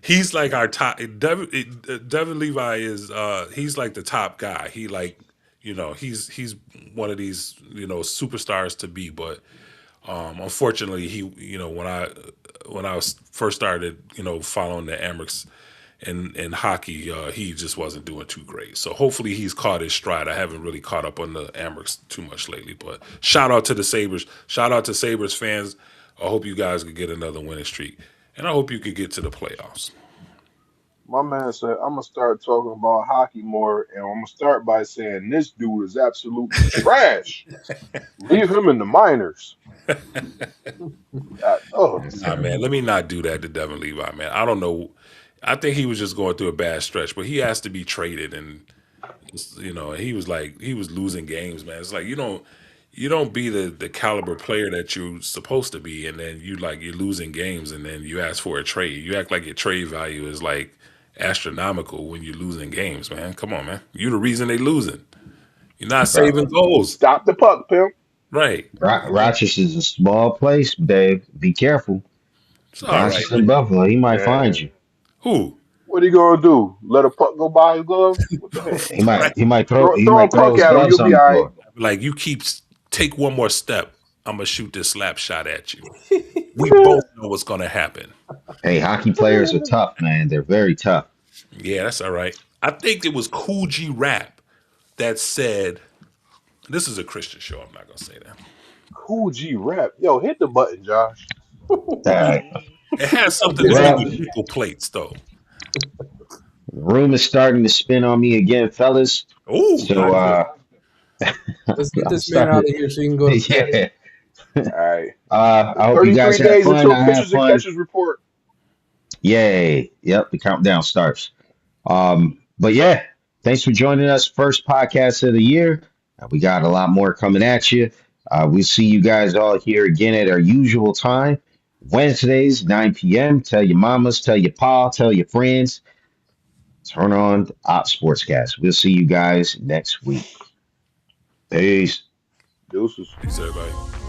he's like our top. Devin Levi is he's like the top guy. He like he's one of these superstars to be, but unfortunately he when I was first started following the Amerks in hockey, he just wasn't doing too great. So hopefully he's caught his stride. I haven't really caught up on the Amerks too much lately, but shout out to the Sabres. Shout out to Sabres fans. I hope you guys could get another winning streak, and I hope you could get to the playoffs. My man said, I'm going to start talking about hockey more, and I'm going to start by saying this dude is absolutely trash. Leave him in the minors. Oh, Nah, man, let me not do that to Devin Levi, man. I don't know. I think he was just going through a bad stretch, but he has to be traded, and he was losing games, man. It's like you don't be the caliber player that you're supposed to be, and then you're losing games, and then you ask for a trade. You act like your trade value is like astronomical when you're losing games, man. Come on, man. You're the reason they losing. You're not saving goals. stop the puck, pimp. Right. Rochester's a small place, Dave. Be careful. It's all right. Rochester and Buffalo, he might find Man, you. Who? what are you gonna do? Let a puck go by his glove? What the heck? He might Right. he might throw Throw he throw a might throw puck his at him. You'll gloves be on the all right. floor. Like you take one more step, I'm gonna shoot this slap shot at you. We both know what's gonna happen. Hey, hockey players are tough, man. They're very tough. Yeah, that's all right. I think it was Cool G Rap that said, "This is a Christian show. I'm not gonna say that." Cool G rap. Yo, hit the button, Josh. Uh, It has something to do well, with nickel plates, though. the room is starting to spin on me again, fellas. Oh, So not good. Let's get I'm this man out starting of here so he can go to to, bed. yeah. All right. I hope you guys 33 had days fun. until I had pitchers and fun. catchers report. Yay. Yep, the countdown starts. But yeah, thanks for joining us. First podcast of the year. We got a lot more coming at you. We'll see you guys all here again at our usual time. Wednesdays, 9 p.m. Tell your mamas, tell your pa, tell your friends. Turn on the Opps SportsCast. We'll see you guys next week. Peace. Deuces. Peace, everybody.